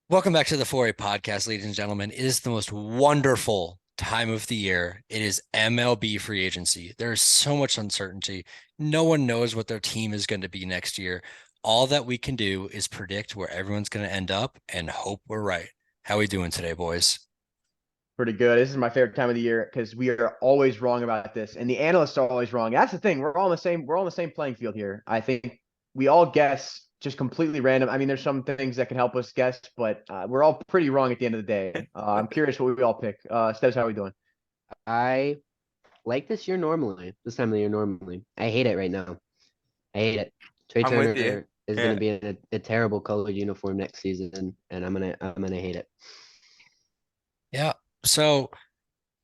Welcome back to the 4A podcast, ladies and gentlemen. It is the most wonderful time of the year. It is MLB free agency. There is so much uncertainty. No one knows what their team is going to be next year. All that we can do is predict where everyone's going to end up and hope we're right. How are we doing today, boys? Pretty good. This is my favorite time of the year because we are always wrong about this, and the analysts are always wrong. That's the thing. We're all on the same. We're all on the same playing field here. I think we all guess just completely random. I mean, there's some things that can help us guess, but we're all pretty wrong at the end of the day. I'm curious what we all pick. Steps, how are we doing? I like this year normally, this time of the year normally. I hate it right now. I hate it. Trey I'm with you. Turner is going Yeah. to be in a terrible colored uniform next season, and I'm gonna hate it. Yeah. So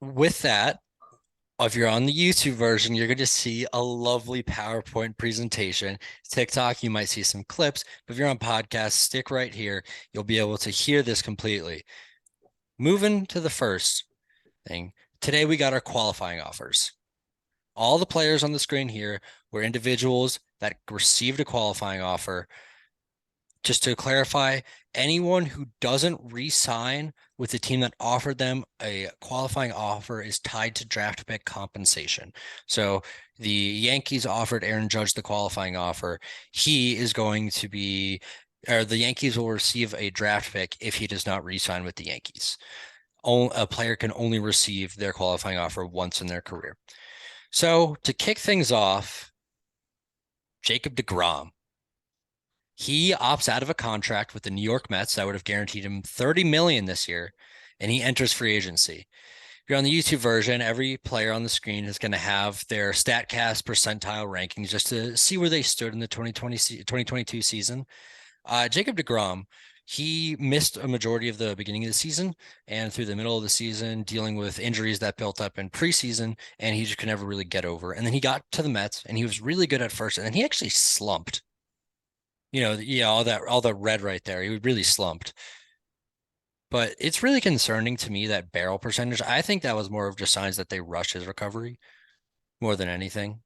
with that, if you're on the YouTube version, you're going to see a lovely PowerPoint presentation. TikTok, you might see some clips, but if you're on podcast, stick right here. You'll be able to hear this completely. Moving to the first thing. Today we got our qualifying offers. All the players on the screen here were individuals that received a qualifying offer. Just to clarify, anyone who doesn't re-sign with the team that offered them a qualifying offer is tied to draft pick compensation. So the Yankees offered Aaron Judge the qualifying offer. He is going to be, or the Yankees will receive a draft pick if he does not re-sign with the Yankees. A player can only receive their qualifying offer once in their career. So to kick things off, Jacob deGrom. He opts out of a contract with the New York Mets that would have guaranteed him $30 million this year, and he enters free agency. If you're on the YouTube version, every player on the screen is going to have their StatCast percentile rankings just to see where they stood in the 2022 season. Jacob deGrom, he missed a majority of the beginning of the season and through the middle of the season, dealing with injuries that built up in preseason, and he just could never really get over. And then he got to the Mets, and he was really good at first, and then he actually slumped. All that red right there. He really slumped. But it's really concerning to me that barrel percentage. I think that was more of just signs that they rushed his recovery more than anything.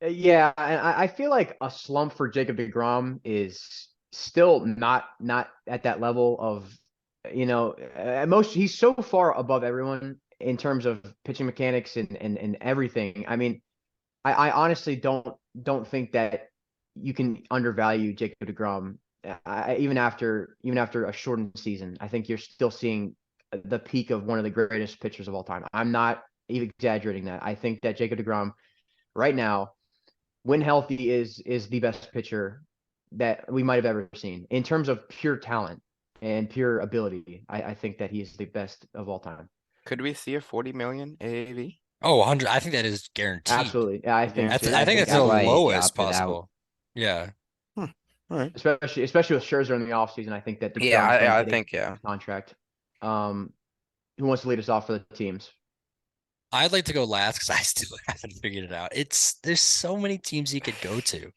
Yeah, and I feel like a slump for Jacob deGrom is still not at that level of, at most he's so far above everyone in terms of pitching mechanics and everything. I mean, I honestly don't think that you can undervalue Jacob deGrom. Even after a shortened season, I think you're still seeing the peak of one of the greatest pitchers of all time. I'm not even exaggerating that. I think that Jacob deGrom right now, when healthy, is the best pitcher that we might have ever seen in terms of pure talent and pure ability. I think that he's the best of all time. Could we see a 40 million AAV? Oh, 100. I think that is guaranteed. Absolutely, yeah, I think That's, Guaranteed? I I think think that's the That's why absolutely, he lowest opted out. possible. Yeah. Hmm. All right. especially with Scherzer in the offseason. I think that Yeah, deGrom's going to I get think, a yeah. contract. Um, who wants to lead us off for the teams? I'd like to go last because I still haven't figured it out. There's so many teams he could go to.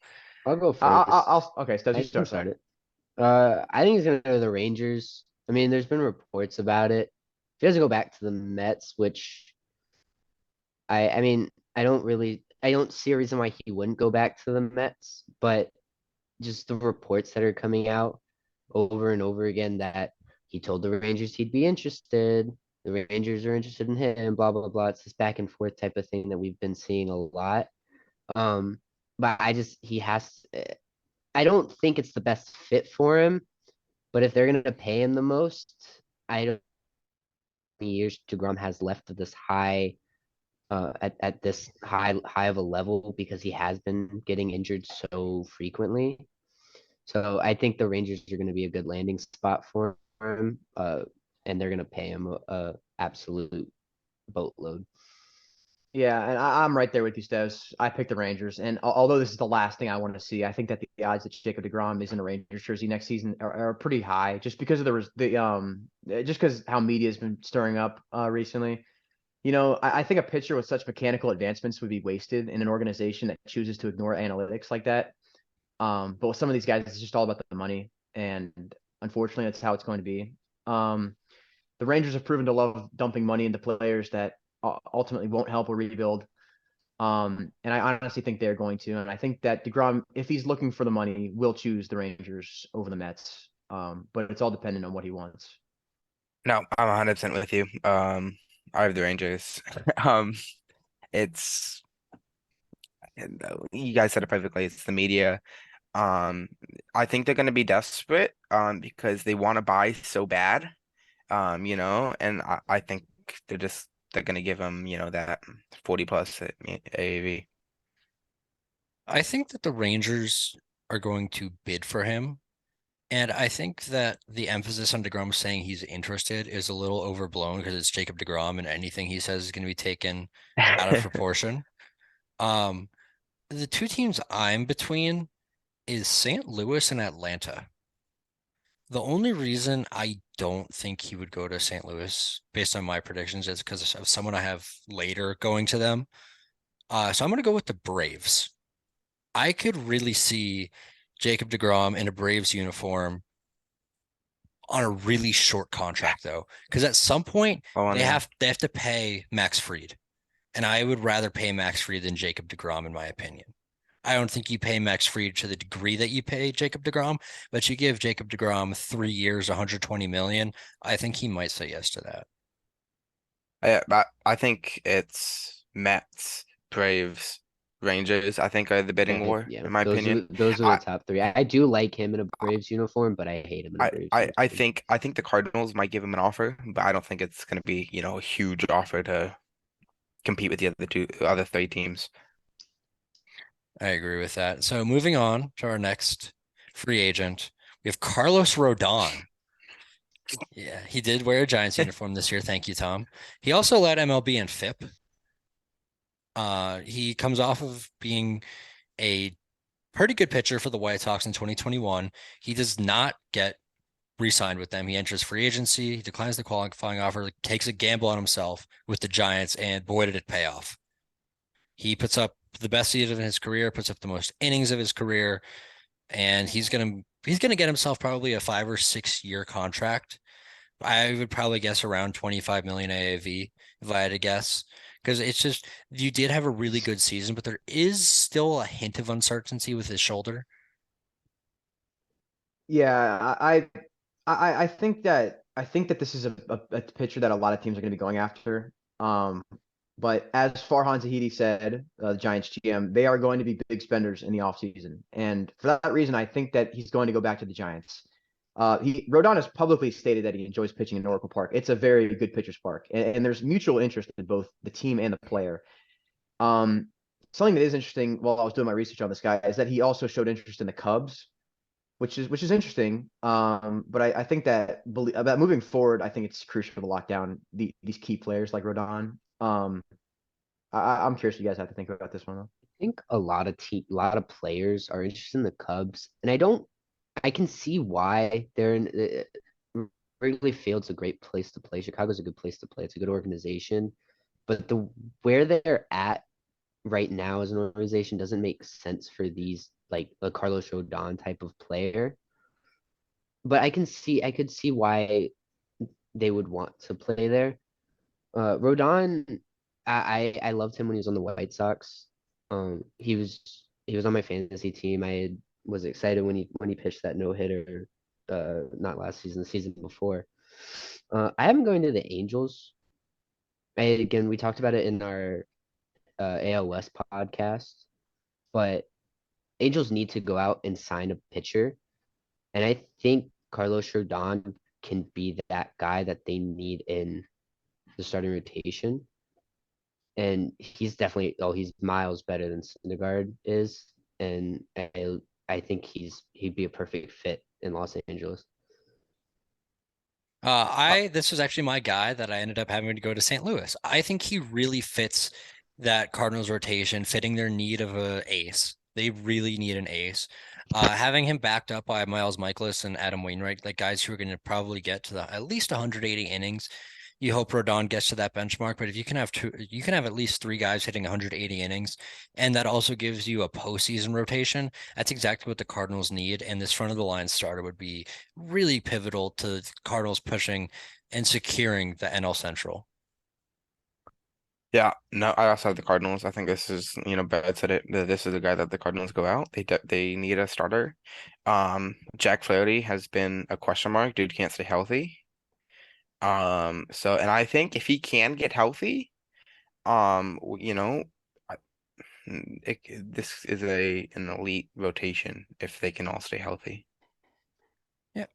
I'll go I, first. okay, Stes, you I can start. start Sorry. it. I think he's gonna go to the Rangers. I mean, there's been reports about it. He doesn't go back to the Mets, which I mean, I don't see a reason why he wouldn't go back to the Mets, but just the reports that are coming out over and over again that he told the Rangers he'd be interested. The Rangers are interested in him, blah blah blah. It's this back and forth type of thing that we've been seeing a lot. Um, but I don't think it's the best fit for him. But if they're gonna pay him the most, I don't know how many years DeGrom has left of this high at this high of a level because he has been getting injured so frequently. So I think the Rangers are going to be a good landing spot for him, and they're going to pay him a absolute boatload. Yeah, and I'm right there with you, Steves. I picked the Rangers, and although this is the last thing I want to see, I think that the odds that Jacob deGrom is in a Rangers jersey next season are pretty high, just because of just because how media has been stirring up recently. I think a pitcher with such mechanical advancements would be wasted in an organization that chooses to ignore analytics like that. But with some of these guys, it's just all about the money, and unfortunately, that's how it's going to be. The Rangers have proven to love dumping money into players that ultimately won't help a rebuild. And I honestly think they're going to. And I think that deGrom, if he's looking for the money, will choose the Rangers over the Mets. But it's all dependent on what he wants. No, I'm 100% with you. I have the Rangers. Um, it's you guys said it perfectly. It's the media. Um, I think they're gonna be desperate. Because they want to buy so bad. And I think they're gonna give him, that 40 plus AAV. I think that the Rangers are going to bid for him. And I think that the emphasis on DeGrom saying he's interested is a little overblown because it's Jacob DeGrom and anything he says is going to be taken out of proportion. Um, the two teams I'm between is St. Louis and Atlanta. The only reason I don't think he would go to St. Louis, based on my predictions, is because of someone I have later going to them. So I'm going to go with the Braves. I could really see Jacob DeGrom in a Braves uniform on a really short contract though, because at some point Oh, on there. they have to pay Max Fried, and I would rather pay Max Fried than Jacob DeGrom in my opinion. I don't think you pay Max Fried to the degree that you pay Jacob DeGrom, but you give Jacob DeGrom 3 years, 120 million. I think he might say yes to that. I think it's Mets, Braves, Rangers. I think are the bidding Yeah, war, yeah. in my opinion. Those are the I top three. I do like him in a Braves uniform, but I hate him in a I Braves I, I uniform. think I think the Cardinals might give him an offer, but I don't think it's gonna be, a huge offer to compete with the other three teams. I agree with that. So moving on to our next free agent, we have Carlos Rodon. Yeah, he did wear a Giants uniform this year. Thank you, Tom. He also led MLB in FIP. He comes off of being a pretty good pitcher for the White Sox in 2021. He does not get re-signed with them. He enters free agency. He declines the qualifying offer, takes a gamble on himself with the Giants, and boy, did it pay off. He puts up the best season of his career, puts up the most innings of his career, and he's gonna get himself probably a 5 or 6 year contract. I would probably guess around 25 million AAV if I had to guess. Because it's just you did have a really good season, but there is still a hint of uncertainty with his shoulder. Yeah, I think that this is a pitcher that a lot of teams are going to be going after. But as Farhan Zahidi said, the Giants GM, they are going to be big spenders in the offseason. And for that reason, I think that he's going to go back to the Giants. Rodon has publicly stated that he enjoys pitching in Oracle Park. It's a very good pitcher's park, and there's mutual interest in both the team and the player. Um, Something that is interesting while I was doing my research on this guy is that he also showed interest in the Cubs, which is interesting. But I think that about moving forward, I think it's crucial to lock down these key players like Rodon. I'm curious what you guys have to think about this one though. I think a lot of players are interested in the Cubs, and I can see why they're in. Wrigley Field's a great place to play. Chicago's a good place to play. It's a good organization, but the where they're at right now as an organization doesn't make sense for these like a Carlos Rodon type of player. But I could see why they would want to play there. Rodon, I loved him when he was on the White Sox. He was on my fantasy team. Was excited when he pitched that no hitter. Not last season, the season before. I have him going to the Angels. Again, we talked about it in our AL West podcast, but Angels need to go out and sign a pitcher, and I think Carlos Rodon can be that guy that they need in the starting rotation. And he's definitely he's miles better than Syndergaard is, and I think he'd be a perfect fit in Los Angeles. Uh, This was actually my guy that I ended up having to go to St. Louis. I think he really fits that Cardinals rotation, fitting their need of a ace. They really need an ace. Having him backed up by Miles Michaelis and Adam Wainwright, like guys who are going to probably get to at least 180 innings. You hope Rodon gets to that benchmark, but if you can have two, you can have at least three guys hitting 180 innings, and that also gives you a postseason rotation. That's exactly what the Cardinals need, and this front of the line starter would be really pivotal to Cardinals pushing and securing the NL Central. Yeah, no, I also have the Cardinals. I think this is, Barrett said it, that this is the guy that the Cardinals go out. They need a starter. Jack Flaherty has been a question mark. Dude can't stay healthy. And I think if he can get healthy, I- this is an elite rotation if they can all stay healthy. Yeah.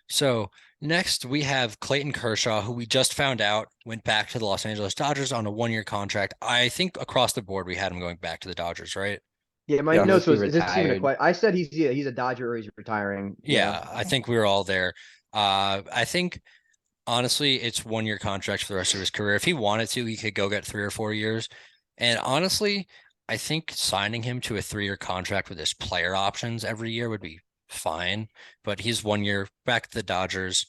So next we have Clayton Kershaw, who we just found out went back to the Los Angeles Dodgers on a 1-year contract. I think across the board we had him going back to the Dodgers, right? Yeah, my Unless notes Yes. he was, is this even a retired. question? I said he's a Dodger or he's retiring. Yeah. Yeah, I think we were all there. I think honestly, it's 1-year contract for the rest of his career. If he wanted to, he could go get 3 or 4 years. And honestly, I think signing him to a 3-year contract with his player options every year would be fine. But he's 1 year back to the Dodgers.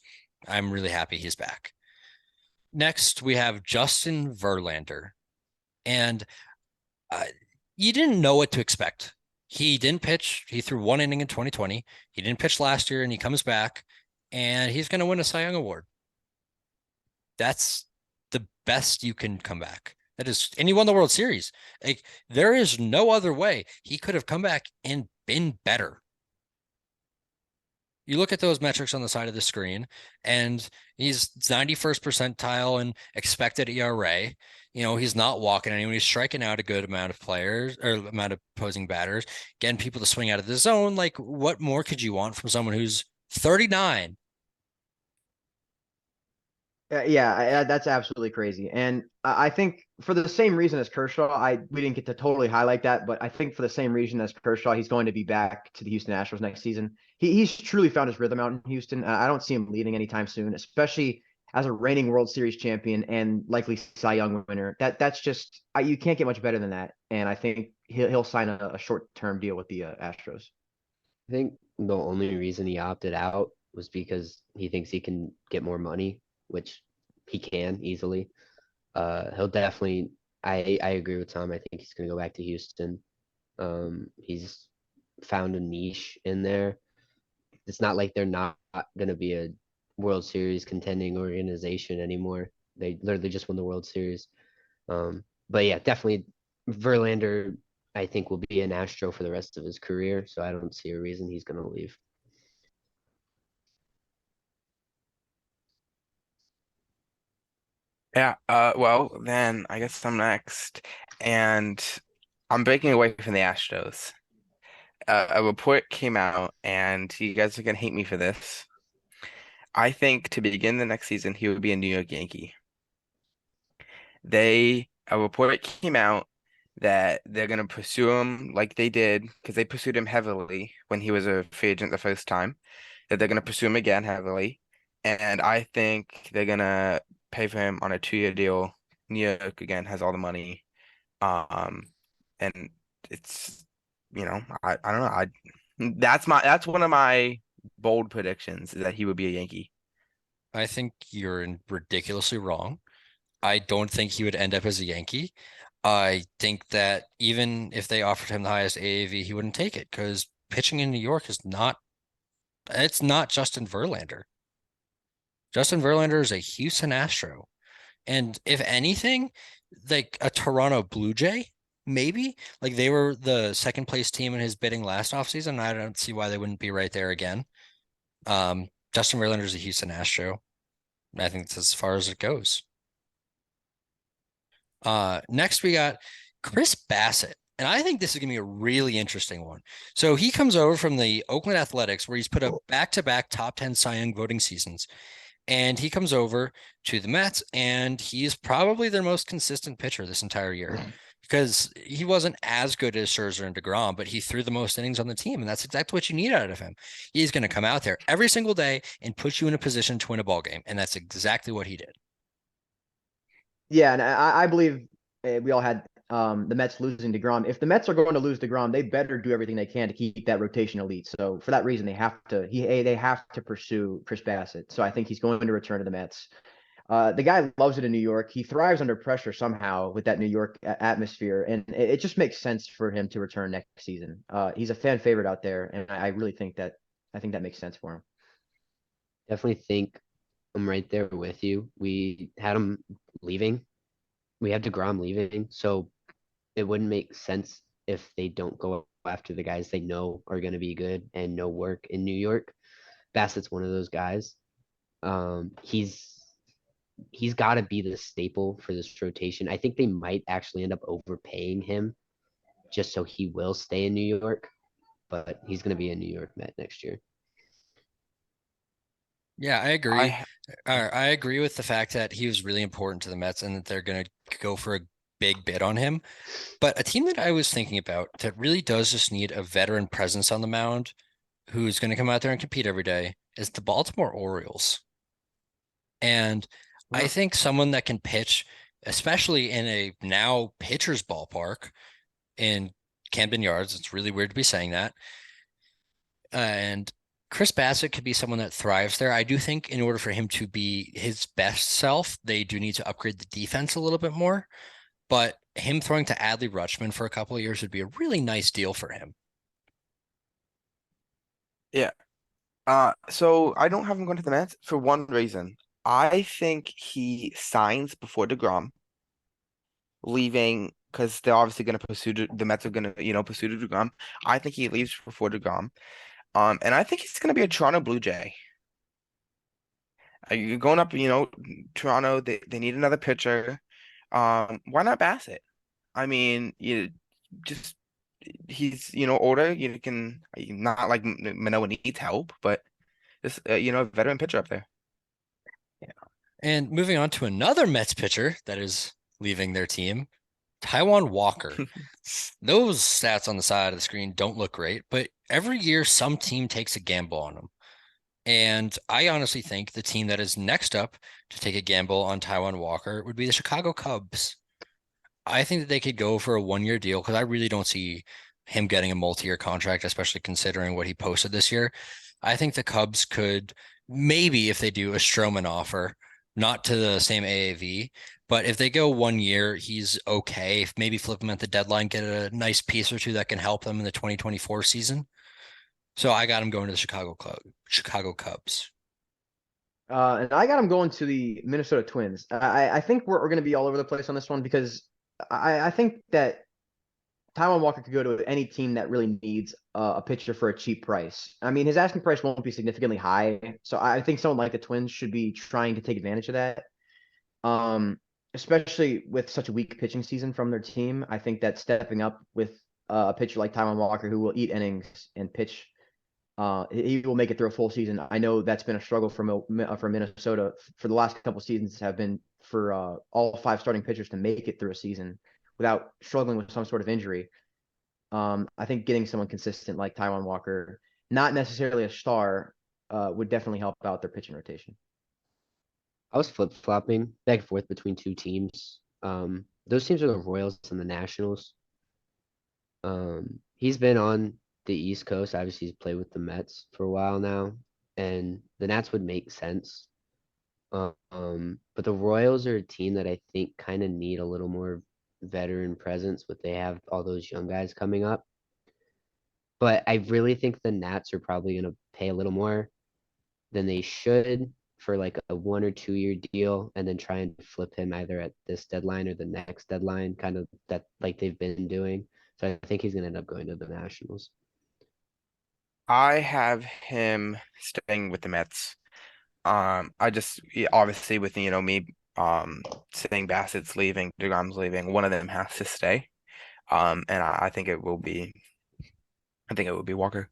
I'm really happy he's back. Next, we have Justin Verlander. And uh, you didn't know what to expect. He didn't pitch. He threw 1 inning in 2020. He didn't pitch last year, and he comes back, and he's going to win a Cy Young Award. That's the best you can come back. That is, and he won the World Series. Like, there is no other way he could have come back and been better. You look at those metrics on the side of the screen, and he's 91st percentile in expected ERA. He's not walking anyone. He's striking out a good amount of players or amount of opposing batters, getting people to swing out of the zone. Like, what more could you want from someone who's 39? Yeah, that's absolutely crazy. And I think for the same reason as Kershaw, we didn't get to totally highlight that, but I think for the same reason as Kershaw, he's going to be back to the Houston Astros next season. He's truly found his rhythm out in Houston. I don't see him leaving anytime soon, especially as a reigning World Series champion and likely Cy Young winner. That's just you can't get much better than that. And I think he'll sign a short term deal with the Astros. I think the only reason he opted out was because he thinks he can get more money, which he can easily. He'll definitely. I agree with Tom. I think he's gonna go back to Houston. He's found a niche in there. It's not like they're not gonna be a World Series contending organization anymore. They literally just won the World Series. But yeah, definitely Verlander, I think, will be an Astro for the rest of his career. So I don't see a reason he's gonna leave. Yeah, well, then I guess I'm next. And I'm breaking away from the Astros. A report came out, and you guys are gonna hate me for this. I think to begin the next season, he would be a New York Yankee. A report came out that they're gonna pursue him like they did, because they pursued him heavily when he was a free agent the first time, that they're gonna pursue him again heavily. And I think they're gonna pay for him on a 2-year deal. New York again has all the money. Um, and it's, I don't know. That's one of my bold predictions is that he would be a Yankee. I think you're ridiculously wrong. I don't think he would end up as a Yankee. I think that even if they offered him the highest AAV, he wouldn't take it because pitching in New York it's not Justin Verlander. Justin Verlander is a Houston Astro. And if anything, like a Toronto Blue Jay, maybe. Like they were the second place team in his bidding last offseason. I don't see why they wouldn't be right there again. Justin Verlander is a Houston Astro. I think that's as far as it goes. Next we got Chris Bassett. And I think this is going to be a really interesting one. So he comes over from the Oakland Athletics, where he's put up back-to-back top 10 Cy Young voting seasons. And he comes over to the Mets, and he's probably their most consistent pitcher this entire year because he wasn't as good as Scherzer and DeGrom, but he threw the most innings on the team. And that's exactly what you need out of him. He's going to come out there every single day and put you in a position to win a ball game. And that's exactly what he did. Yeah, and I believe we all had the Mets losing DeGrom. If the Mets are going to lose DeGrom, they better do everything they can to keep that rotation elite. So for that reason, they have to pursue Chris Bassett. So I think he's going to return to the Mets. The guy loves it in New York. He thrives under pressure somehow with that New York atmosphere, and it just makes sense for him to return next season. He's a fan favorite out there, and I really think that makes sense for him. Definitely think I'm right there with you. We had him leaving we have DeGrom leaving, so it wouldn't make sense if they don't go after the guys they know are going to be good and no work in New York. Bassett's one of those guys. Um, he's he's got to be the staple for this rotation. I think they might actually end up overpaying him just so he will stay in New York, but he's going to be a New York Met next year. Yeah, I agree. I I agree with the fact that he was really important to the Mets and that they're going to go for a big bid on him. But a team that I was thinking about that really does just need a veteran presence on the mound who's going to come out there and compete every day is the Baltimore Orioles. And I Huh. think someone that can pitch, especially in a now pitcher's ballpark in Camden Yards, it's really weird to be saying that. And Chris Bassett could be someone that thrives there. I do think in order for him to be his best self, they do need to upgrade the defense a little bit more. But him throwing to Adley Rutschman for a couple of years would be a really nice deal for him. Yeah. So I don't have him going to the Mets for one reason. I think he signs before DeGrom leaving because they're obviously going to pursue the Mets are going to pursue DeGrom. I think he leaves before DeGrom. And I think he's going to be a Toronto Blue Jay. You're going up, Toronto. They need another pitcher. Why not Bassett? I mean, you just he's older. You can not like Manoa needs help, but just a veteran pitcher up there. Yeah. And moving on to another Mets pitcher that is leaving their team, Taiwan Walker. Those stats on the side of the screen don't look great, but every year some team takes a gamble on him. And I honestly think the team that is next up to take a gamble on Taiwan Walker would be the Chicago Cubs. I think that they could go for a 1 year deal because I really don't see him getting a multi-year contract, especially considering what he posted this year. I think the Cubs could maybe, if they do a Stroman offer, not to the same AAV, but if they go 1 year, he's okay. If maybe flip him at the deadline, get a nice piece or two that can help them in the 2024 season. So I got him going to the Chicago Cubs. And I got him going to the Minnesota Twins. I think we're going to be all over the place on this one because I think that Taiwan Walker could go to any team that really needs a pitcher for a cheap price. I mean, his asking price won't be significantly high, so I think someone like the Twins should be trying to take advantage of that. Especially with such a weak pitching season from their team, I think that stepping up with a pitcher like Taiwan Walker who will eat innings and pitch, he will make it through a full season. I know that's been a struggle for Minnesota for the last couple seasons have been for all five starting pitchers to make it through a season without struggling with some sort of injury. I think getting someone consistent like Taiwan Walker, not necessarily a star, would definitely help out their pitching rotation. I was flip-flopping back and forth between two teams. Those teams are the Royals and the Nationals. He's been on the East Coast. Obviously, he's played with the Mets for a while now, and the Nats would make sense. But the Royals are a team that I think kind of need a little more veteran presence, but they have all those young guys coming up. But I really think the Nats are probably going to pay a little more than they should for like a 1 or 2 year deal and then try and flip him either at this deadline or the next deadline, kind of that like they've been doing. So I think he's going to end up going to the Nationals. I have him staying with the Mets. I just obviously with me saying Bassett's leaving, DeGrom's leaving, one of them has to stay. And I think it would be Walker.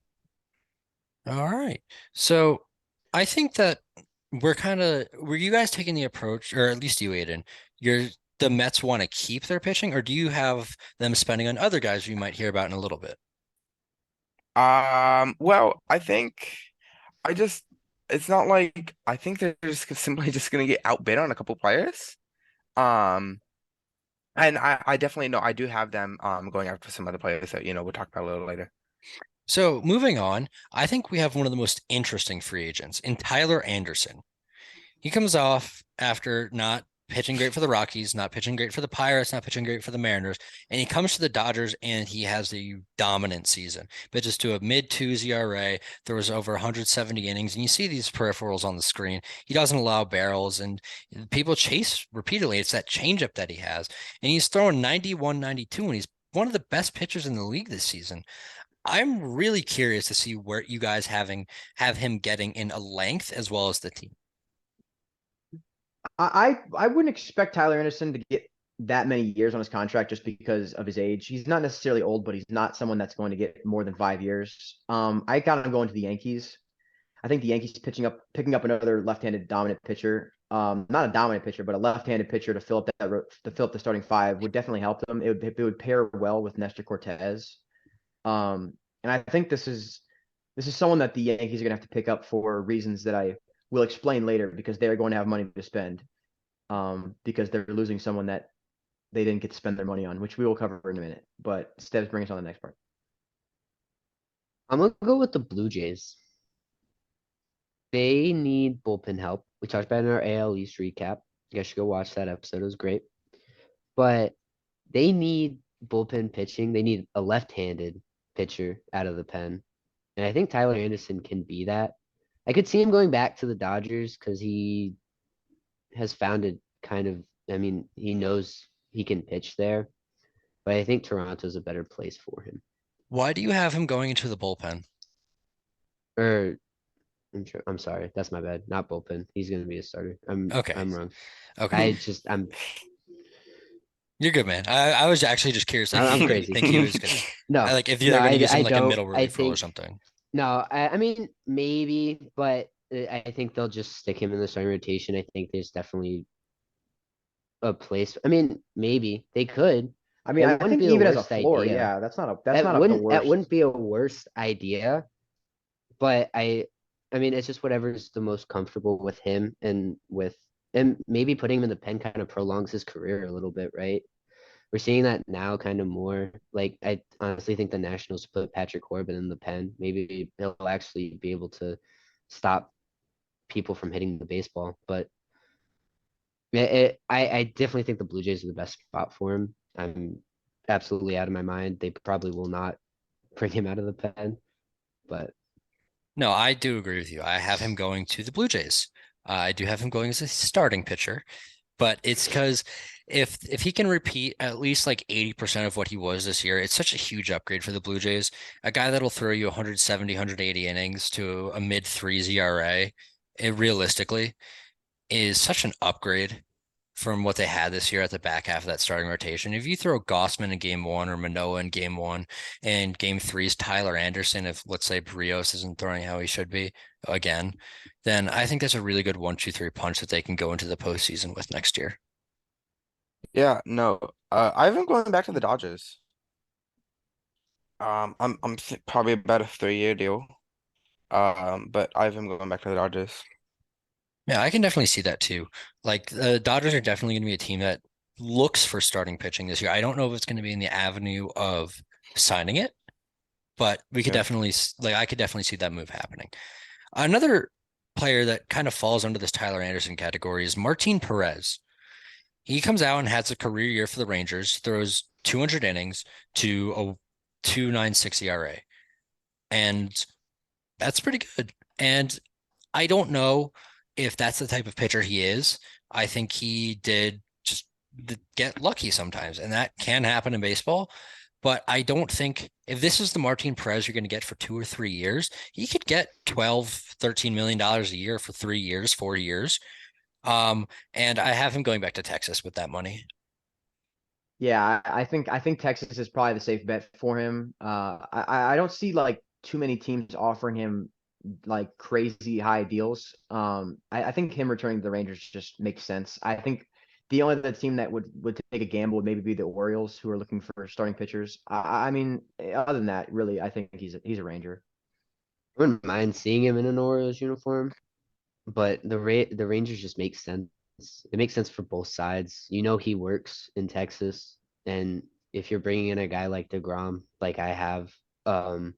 All right. So I think that were you guys taking the approach, or at least you, Aiden, the Mets want to keep their pitching, or do you have them spending on other guys we might hear about in a little bit? Well, I think I just it's not like I think they're just simply just gonna get outbid on a couple players. Um, and I definitely know I do have them going after some other players that we'll talk about a little later. So moving on, I think we have one of the most interesting free agents in Tyler Anderson. He comes off after not pitching great for the Rockies, not pitching great for the Pirates, not pitching great for the Mariners. And he comes to the Dodgers and he has a dominant season. Pitches to a mid-twos ERA. There was over 170 innings. And you see these peripherals on the screen. He doesn't allow barrels and people chase repeatedly. It's that changeup that he has. And he's throwing 91, 92, and he's one of the best pitchers in the league this season. I'm really curious to see where you guys have him getting in a length as well as the team. I wouldn't expect Tyler Anderson to get that many years on his contract just because of his age. He's not necessarily old, but he's not someone that's going to get more than 5 years. I got him going to the Yankees. I think the Yankees picking up another left-handed dominant pitcher. Not a dominant pitcher, but a left-handed pitcher to fill up the starting five would definitely help them. It would pair well with Nestor Cortez. And I think this is someone that the Yankees are going to have to pick up for reasons that I will explain later because they're going to have money to spend. Because they're losing someone that they didn't get to spend their money on, which we will cover in a minute. But Stebbs, bring us on the next part. I'm gonna go with the Blue Jays. They need bullpen help. We talked about it in our AL East recap. You guys should go watch that episode. It was great. But they need bullpen pitching. They need a left-handed pitcher out of the pen. And I think Tyler Anderson can be that. I could see him going back to the Dodgers because he has found it kind of, I mean, he knows he can pitch there. But I think Toronto's a better place for him. Why do you have him going into the bullpen? Or I'm sorry, that's my bad. Not bullpen. He's gonna be a starter. Okay. I'm wrong. Okay. You're good, man. I was actually just curious. Like, I'm you crazy. think he was gonna No, like if no, they're gonna use him I like a don't. middle I relief role or think something. no. I mean maybe, but I think they'll just stick him in the starting rotation. I think there's definitely a place. I mean, maybe they could. I mean, It I wouldn't think be the even as a worst floor, idea. yeah, that's not the That worst. wouldn't be a worst idea. But I mean, it's just whatever's the most comfortable with him and maybe putting him in the pen kind of prolongs his career a little bit, right? We're seeing that now kind of more. Like I honestly think the Nationals put Patrick Corbin in the pen. Maybe he'll actually be able to stop people from hitting the baseball. But I definitely think the Blue Jays are the best spot for him. I'm absolutely out of my mind. They probably will not bring him out of the pen, but No, I do agree with you. I have him going to the Blue Jays. I do have him going as a starting pitcher, but it's because if he can repeat at least like 80% of what he was this year, it's such a huge upgrade for the Blue Jays. A guy that'll throw you 170, 180 innings to a mid threes ERA, it realistically is such an upgrade from what they had this year at the back half of that starting rotation. If you throw Gossman in game one or Manoah in game one and game three is Tyler Anderson, if let's say Brios isn't throwing how he should be again, then I think that's a really good 1, 2, 3 punch that they can go into the postseason with next year. Yeah, no. I've been going back to the Dodgers. Probably about a 3-year deal. But I've been going back to the Dodgers. Yeah, I can definitely see that too. Like the Dodgers are definitely going to be a team that looks for starting pitching this year. I don't know if it's going to be in the avenue of signing it, but we could Yeah. definitely like I could definitely see that move happening. Another player that kind of falls under this Tyler Anderson category is Martin Perez. He comes out and has a career year for the Rangers, throws 200 innings to a 2.96 ERA. And that's pretty good. And I don't know if that's the type of pitcher he is. I think he did just get lucky sometimes, and that can happen in baseball. But I don't think if this is the Martin Perez you're going to get for 2 or 3 years, he could get 12, $13 million a year for 3 years, 4 years. And I have him going back to Texas with that money. Yeah, I think Texas is probably the safe bet for him. I don't see like too many teams offering him like crazy high deals. I think him returning to the Rangers just makes sense. I think the only other team that would take a gamble would maybe be the Orioles, who are looking for starting pitchers. I mean, other than that, really, I think he's a Ranger. I wouldn't mind seeing him in an Orioles uniform. But the Rangers just make sense. It makes sense for both sides. You know he works in Texas, and if you're bringing in a guy like DeGrom, like I have, then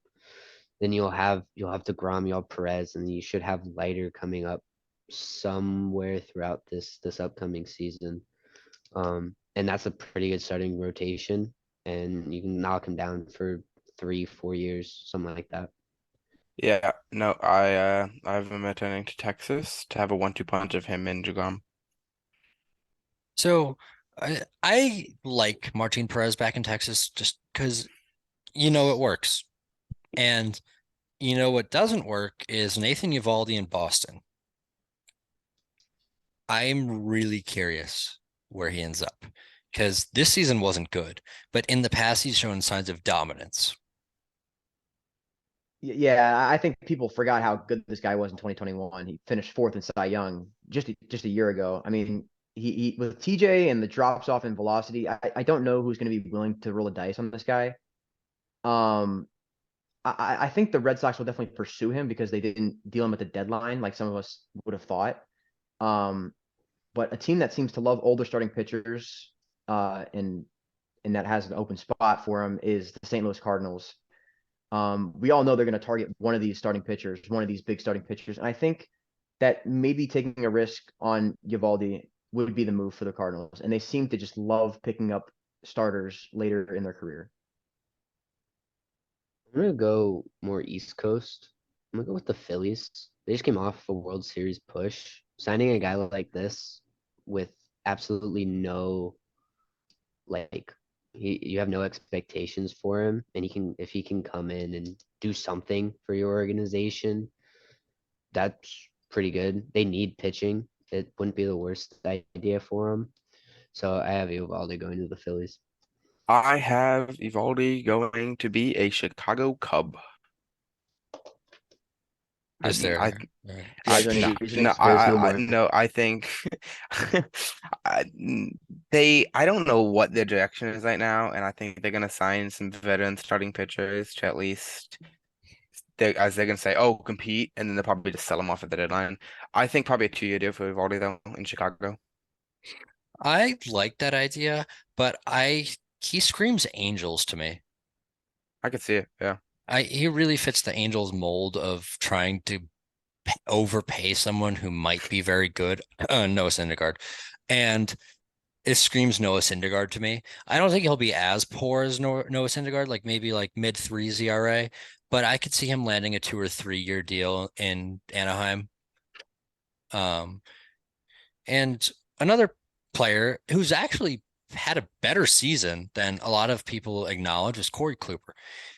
you'll have DeGrom, you'll have Perez, and you should have Leiter coming up somewhere throughout this upcoming season. And that's a pretty good starting rotation, and you can knock him down for 3, 4 years, something like that. Yeah, no, I've been returning to Texas to have a 1-2 punch of him and Jagrom. So I like Martin Perez back in Texas just because it works. And what doesn't work is Nathan Eovaldi in Boston. I'm really curious where he ends up because this season wasn't good, but in the past he's shown signs of dominance. Yeah, I think people forgot how good this guy was in 2021. He finished fourth in Cy Young just a year ago. I mean, he with TJ and the drops off in velocity, I don't know who's going to be willing to roll a dice on this guy. Um, I think the Red Sox will definitely pursue him because they didn't deal him at the deadline like some of us would have thought. Um, but a team that seems to love older starting pitchers, and that has an open spot for him is the St. Louis Cardinals. We all know they're going to target one of these starting pitchers, one of these big starting pitchers. And I think that maybe taking a risk on Eovaldi would be the move for the Cardinals. And they seem to just love picking up starters later in their career. I'm gonna go more East Coast. I'm gonna go with the Phillies. They just came off a World Series push. Signing a guy like this with absolutely no, like, you have no expectations for him, and if he can come in and do something for your organization, that's pretty good. They need pitching. It wouldn't be the worst idea for them. So I have Eovaldi going to the Phillies. I have Evaldi going to be a Chicago Cub. I Is mean, I there Yeah, is I there any no reasoning? no There's no I more. no I think I, I don't know what their direction is right now, and I think they're gonna sign some veteran starting pitchers to at least they're gonna say, oh, compete, and then they'll probably just sell them off at the deadline. I think probably a 2-year deal for Evaldi though in Chicago. I like that idea, but he screams Angels to me. I could see it. Yeah. He really fits the Angels mold of trying to overpay someone who might be very good. Noah Syndergaard. And it screams Noah Syndergaard to me. I don't think he'll be as poor as Noah Syndergaard, like maybe like mid threes ERA, but I could see him landing a 2 or 3 year deal in Anaheim. Um, and another player who's actually had a better season than a lot of people acknowledge is Corey Kluber.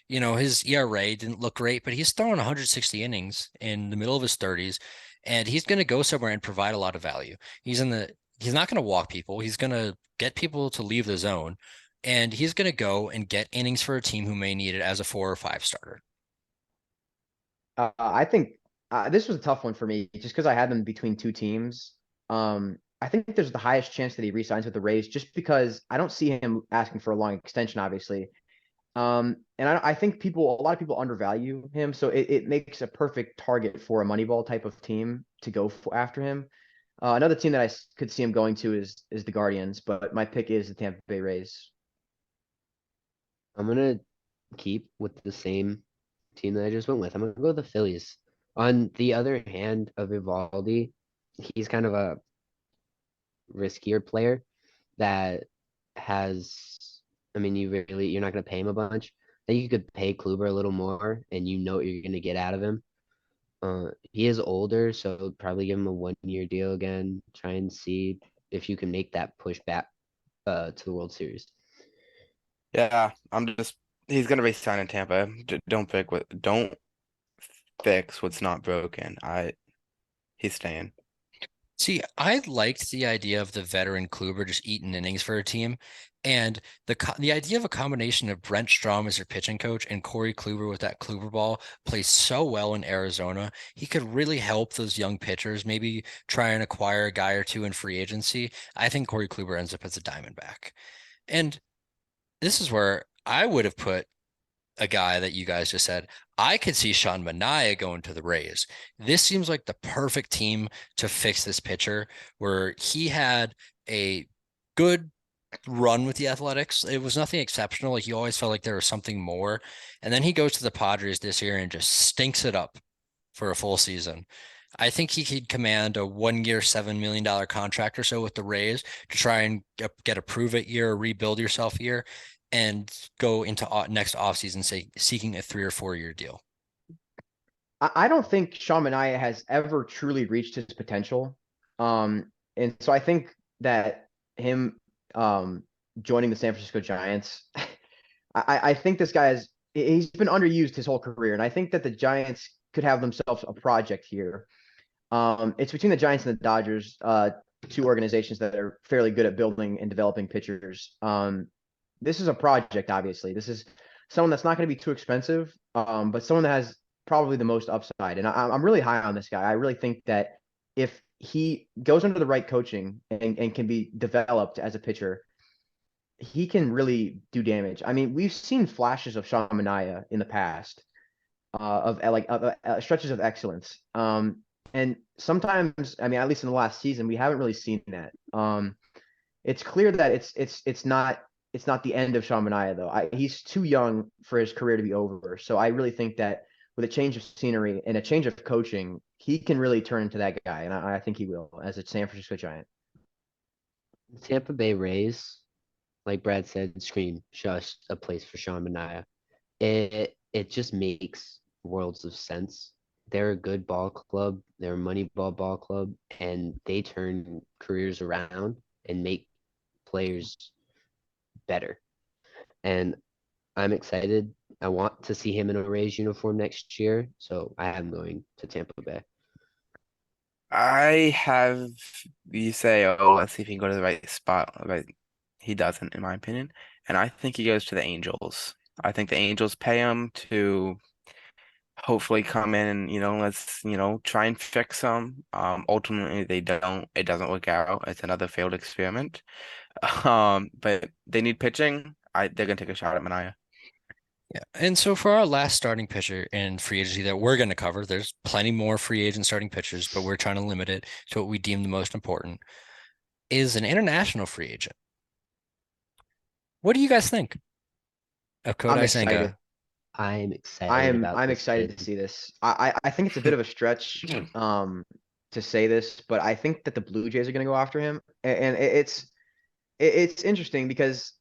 His ERA didn't look great, but he's thrown 160 innings in the middle of his 30s, and he's going to go somewhere and provide a lot of value. He's not going to walk people. He's going to get people to leave the zone, and he's going to go and get innings for a team who may need it as a 4 or 5 starter. I think this was a tough one for me just because I had them between two teams. I think there's the highest chance that he resigns with the Rays just because I don't see him asking for a long extension, obviously. And I think a lot of people undervalue him, so it makes a perfect target for a Moneyball type of team to go after him. Another team that could see him going to is the Guardians, but my pick is the Tampa Bay Rays. I'm gonna keep with the same team that I just went with. I'm gonna go with the Phillies. On the other hand of Evaldi, he's kind of a riskier player that has, I mean, you're not gonna pay him a bunch. I think you could pay Kluber a little more, and you know what you're gonna get out of him. He is older, so probably give him a 1 year deal again. Try and see if you can make that push back to the World Series. Yeah, he's gonna resign in Tampa. Don't fix what's not broken. He's staying. See, I liked the idea of the veteran Kluber just eating innings for a team, and the idea of a combination of Brent Strom as your pitching coach and Corey Kluber with that Kluber ball plays so well in Arizona. He could really help those young pitchers, maybe try and acquire a guy or two in free agency. I think Corey Kluber ends up as a Diamondback, and this is where I would have put a guy that you guys just said. I could see Sean Manaea going to the Rays. This seems like the perfect team to fix this pitcher, where he had a good run with the Athletics. It was nothing exceptional. Like, you always felt like there was something more. And then he goes to the Padres this year and just stinks it up for a full season. I think he could command a 1 year, $7 million contract or so with the Rays to try and get a prove it year, or rebuild yourself year, and go into next offseason say seeking a 3 or 4 year deal. I don't think Sean Manaea has ever truly reached his potential. And so I think that him joining the San Francisco Giants, I think this guy he's been underused his whole career. And I think that the Giants could have themselves a project here. It's between the Giants and the Dodgers, two organizations that are fairly good at building and developing pitchers. This is a project, obviously. This is someone that's not going to be too expensive, but someone that has probably the most upside. And I'm really high on this guy. I really think that if he goes under the right coaching and can be developed as a pitcher, he can really do damage. I mean, we've seen flashes of Sean Manaea in the past, stretches of excellence. And sometimes, I mean, at least in the last season, we haven't really seen that. It's clear that it's not the end of Sean Manaea though. He's too young for his career to be over. So I really think that with a change of scenery and a change of coaching, he can really turn into that guy, and I think he will as a San Francisco Giant. Tampa Bay Rays, like Brad said, scream just a place for Sean Manaea. It just makes worlds of sense. They're a good ball club, they're a Moneyball ball club, and they turn careers around and make players better. And I'm excited. I want to see him in a Rays uniform next year, so I am going to Tampa Bay. I have you say, oh, let's see if he can go to the right spot, but he doesn't, in my opinion. And I think he goes to the Angels. I think the Angels pay him to hopefully come in and, let's, try and fix him. Ultimately they don't. It doesn't work out. It's another failed experiment. But they need pitching. They're gonna take a shot at Manaea. Yeah. And so for our last starting pitcher in free agency that we're going to cover, there's plenty more free agent starting pitchers, but we're trying to limit it to what we deem the most important, is an international free agent. What do you guys think of I'm Kodai excited. Senga? I'm excited about I'm this excited to kid. see this. I think it's a bit of a stretch to say this, but I think that the Blue Jays are going to go after him, and it's interesting because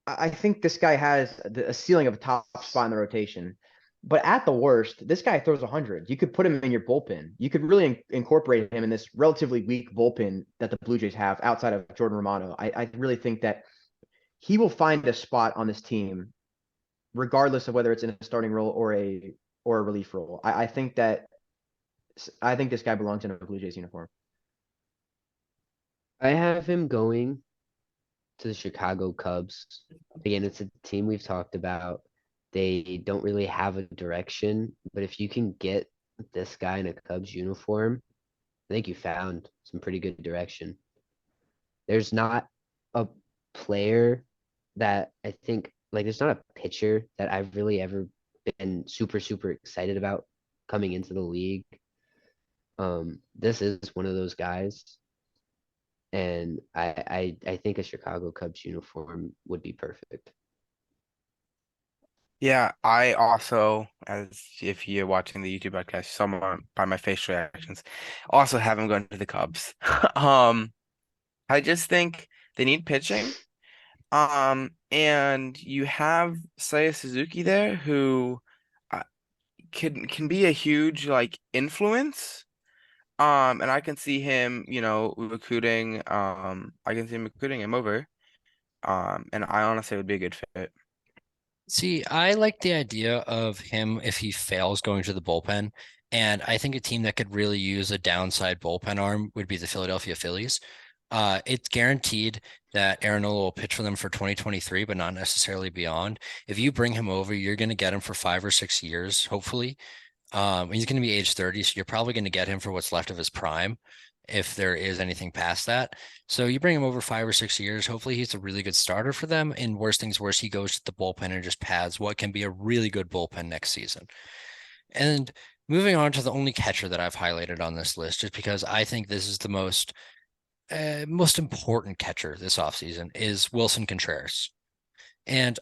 I think this guy has a ceiling of a top spot in the rotation. But at the worst, this guy throws 100. You could put him in your bullpen. You could really incorporate him in this relatively weak bullpen that the Blue Jays have outside of Jordan Romano. I really think that he will find a spot on this team, regardless of whether it's in a starting role or a relief role. I think this guy belongs in a Blue Jays uniform. I have him going to the Chicago Cubs. Again, it's a team we've talked about. They don't really have a direction, but if you can get this guy in a Cubs uniform, I think you found some pretty good direction. There's not a player that I think like there's not a pitcher that I've really ever been super, super excited about coming into the league. This is one of those guys, and I think a Chicago Cubs uniform would be perfect. Yeah, I also, as if you're watching the YouTube podcast, someone by my facial reactions, also have him going to the Cubs. Um, I just think they need pitching. And you have Seiya Suzuki there who uh, can be a huge like influence. And I can see him, recruiting. I can see him recruiting him over. And I honestly would be a good fit. See, I like the idea of him if he fails going to the bullpen. And I think a team that could really use a downside bullpen arm would be the Philadelphia Phillies. It's guaranteed that Aaron Nola will pitch for them for 2023, but not necessarily beyond. If you bring him over, you're going to get him for 5 or 6 years, hopefully. He's going to be age 30, so you're probably going to get him for what's left of his prime, if there is anything past that. So you bring him over 5 or 6 years. Hopefully, he's a really good starter for them. And worst things worse, he goes to the bullpen and just pads what can be a really good bullpen next season. And moving on to the only catcher that I've highlighted on this list, just because I think this is the most important catcher this offseason, is Wilson Contreras. And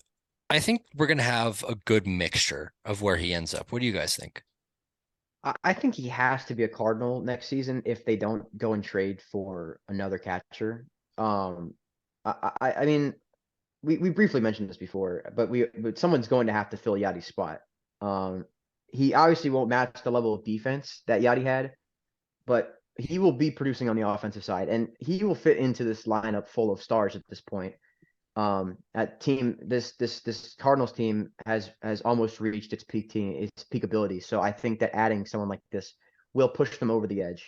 I think we're going to have a good mixture of where he ends up. What do you guys think? I think he has to be a Cardinal next season if they don't go and trade for another catcher. Um, I mean, we briefly mentioned this before, but someone's going to have to fill Yadi's spot. Um, he obviously won't match the level of defense that Yadi had, but he will be producing on the offensive side, and he will fit into this lineup full of stars at this point. At team, this Cardinals team has almost reached its peak ability. So I think that adding someone like this will push them over the edge.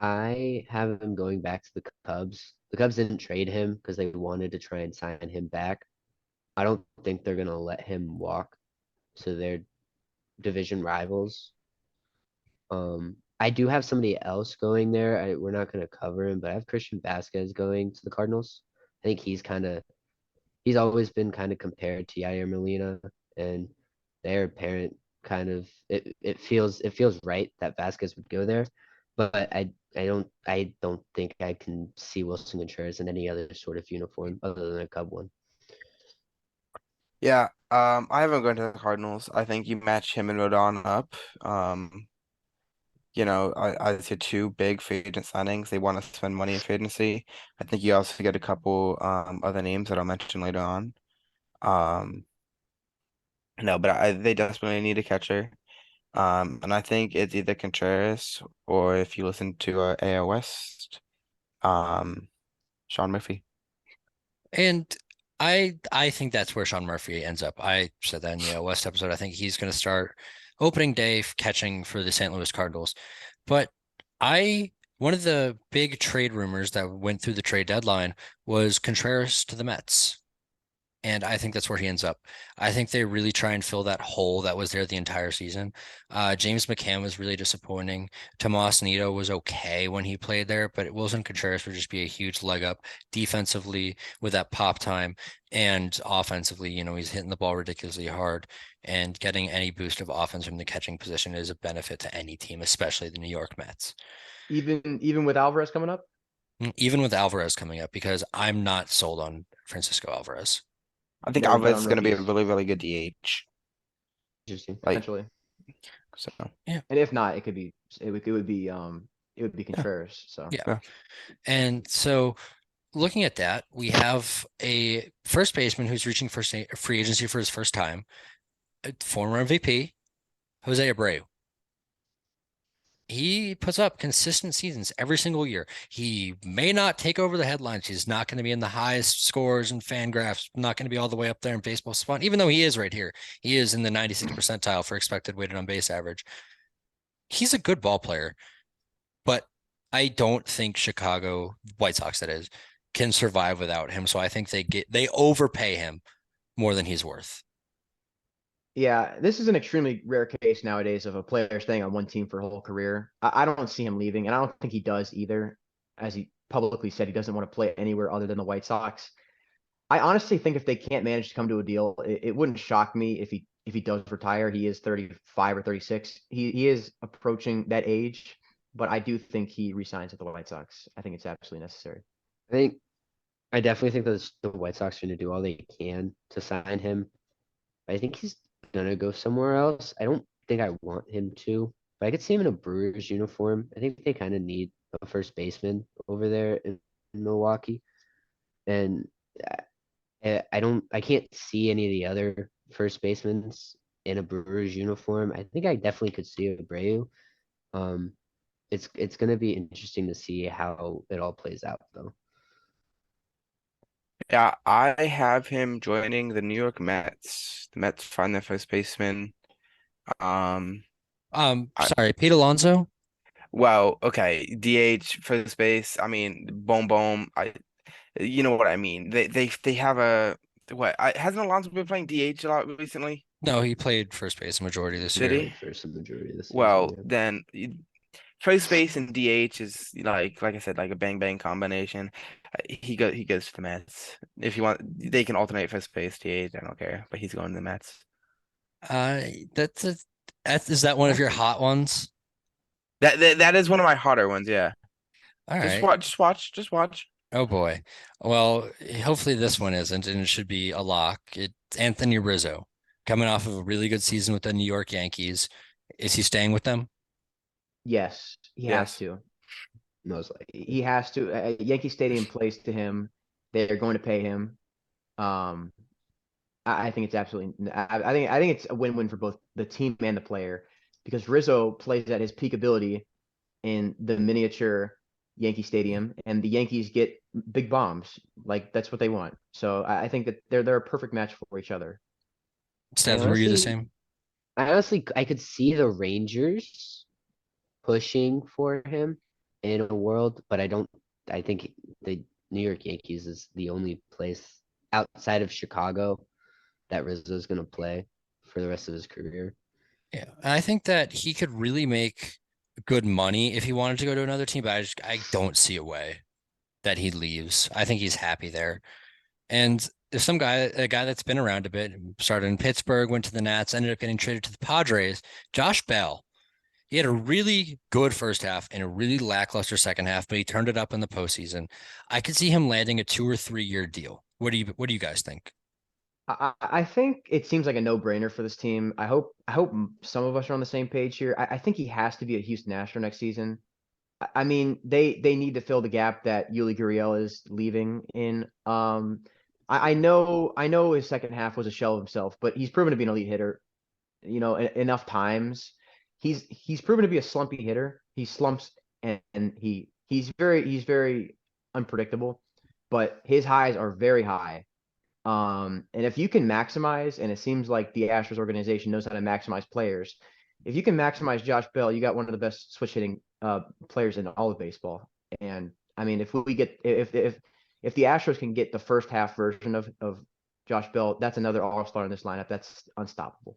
I have him going back to the Cubs. The Cubs didn't trade him because they wanted to try and sign him back. I don't think they're gonna let him walk to their division rivals. I do have somebody else going there. We're not gonna cover him, but I have Christian Vasquez going to the Cardinals. I think he's always been kind of compared to Yair Molina, and their parent kind of it feels right that Vasquez would go there, but I don't think I can see Wilson Contreras in any other sort of uniform other than a Cub one. Yeah, I haven't gone to the Cardinals. I think you match him and Rodon up. I see two big free agent signings. They want to spend money in free agency. I think you also get a couple other names that I'll mention later on. Um, no, but they desperately need a catcher. And I think it's either Contreras or if you listen to AL West, um, Sean Murphy. And I think that's where Sean Murphy ends up. I said that in the West episode. I think he's going to start opening day catching for the St. Louis Cardinals. But I one of the big trade rumors that went through the trade deadline was Contreras to the Mets. And I think that's where he ends up. I think they really try and fill that hole that was there the entire season. James McCann was really disappointing. Tomas Nido was okay when he played there, but Wilson Contreras would just be a huge leg up defensively with that pop time, and offensively, he's hitting the ball ridiculously hard, and getting any boost of offense from the catching position is a benefit to any team, especially the New York Mets. Even with Alvarez coming up. Even with Alvarez coming up, because I'm not sold on Francisco Alvarez. I think Never bet Alvarez on is going to be a rookies. really, really good DH. Interesting. Like, Potentially. so And if not, it would be Contreras. So Yeah. yeah. And so looking at that, we have a first baseman who's reaching for free agency for his first time, a former MVP, Jose Abreu. He puts up consistent seasons every single year. He may not take over the headlines. He's not going to be in the highest scores and fan graphs, not going to be all the way up there in baseball spot, even though he is right here. He is in the 96th percentile for expected weighted on base average. He's a good ball player, but I don't think Chicago White Sox, that is, can survive without him. So I think they overpay him more than he's worth. yeah, this is an extremely rare case nowadays of a player staying on one team for a whole career. I don't see him leaving, and I don't think he does either. As he publicly said, he doesn't want to play anywhere other than the White Sox. I honestly think if they can't manage to come to a deal, it wouldn't shock me if he does retire. He is 35 or 36. He is approaching that age, but I do think he resigns with the White Sox. I think it's absolutely necessary. I think I definitely think that the White Sox are going to do all they can to sign him. I think he's gonna go somewhere else. I don't think I want him to, but I could see him in a Brewers uniform. I think they kind of need a first baseman over there in Milwaukee, and I can't see any of the other first basemen in a Brewers uniform. I think I definitely could see Abreu. Um, it's gonna be interesting to see how it all plays out, though. Yeah, I have him joining the New York Mets. The Mets find their first baseman. Um, I, Sorry, Pete Alonso. well, okay, DH, first base. I mean, boom, boom. You know what I mean. They have a what? Hasn't Alonso been playing DH a lot recently? No, he played first base majority this Did year. he? Played first the majority of the season, Well, yeah. then first base and DH is like I said, like a bang bang combination. He goes to the Mets. If you want, they can alternate first base, DH. I don't care, but he's going to the Mets. Uh, that's a, is that one of your hot ones? That is one of my hotter ones. Yeah, All just right. watch, just watch, just watch. Oh boy. Well, hopefully this one isn't, and it should be a lock. It's Anthony Rizzo coming off of a really good season with the New York Yankees. Is he staying with them? Yes, he has Yes. to. most likely. He has to. Yankee Stadium plays to him. They're going to pay him. Um, I think it's absolutely. I think it's a win-win for both the team and the player because Rizzo plays at his peak ability in the miniature Yankee Stadium, and the Yankees get big bombs. Like that's what they want. So I think that they're a perfect match for each other. I Stebbs, were you the honestly, same? I honestly, I could see the Rangers pushing for him in a world, but I don't. I think the New York Yankees is the only place outside of Chicago that Rizzo's gonna play for the rest of his career. Yeah, and I think that he could really make good money if he wanted to go to another team, but I don't see a way that he leaves. I think he's happy there. And there's a guy that's been around a bit, started in Pittsburgh, went to the Nats, ended up getting traded to the Padres, Josh Bell. He had a really good first half and a really lackluster second half, but he turned it up in the postseason. I could see him landing a 2 or 3 year deal. What do you guys think? I think it seems like a no-brainer for this team. I hope some of us are on the same page here. I think he has to be a Houston Astro next season. I mean, they need to fill the gap that Yuli Gurriel is leaving in. I know his second half was a shell of himself, but he's proven to be an elite hitter. Enough times. He's proven to be a slumpy hitter. He slumps and he's very unpredictable, but his highs are very high. And if you can maximize, and it seems like the Astros organization knows how to maximize players, if you can maximize Josh Bell, you got one of the best switch hitting players in all of baseball. And I mean, if we get if the Astros can get the first half version of Josh Bell, that's another all star in this lineup. That's unstoppable.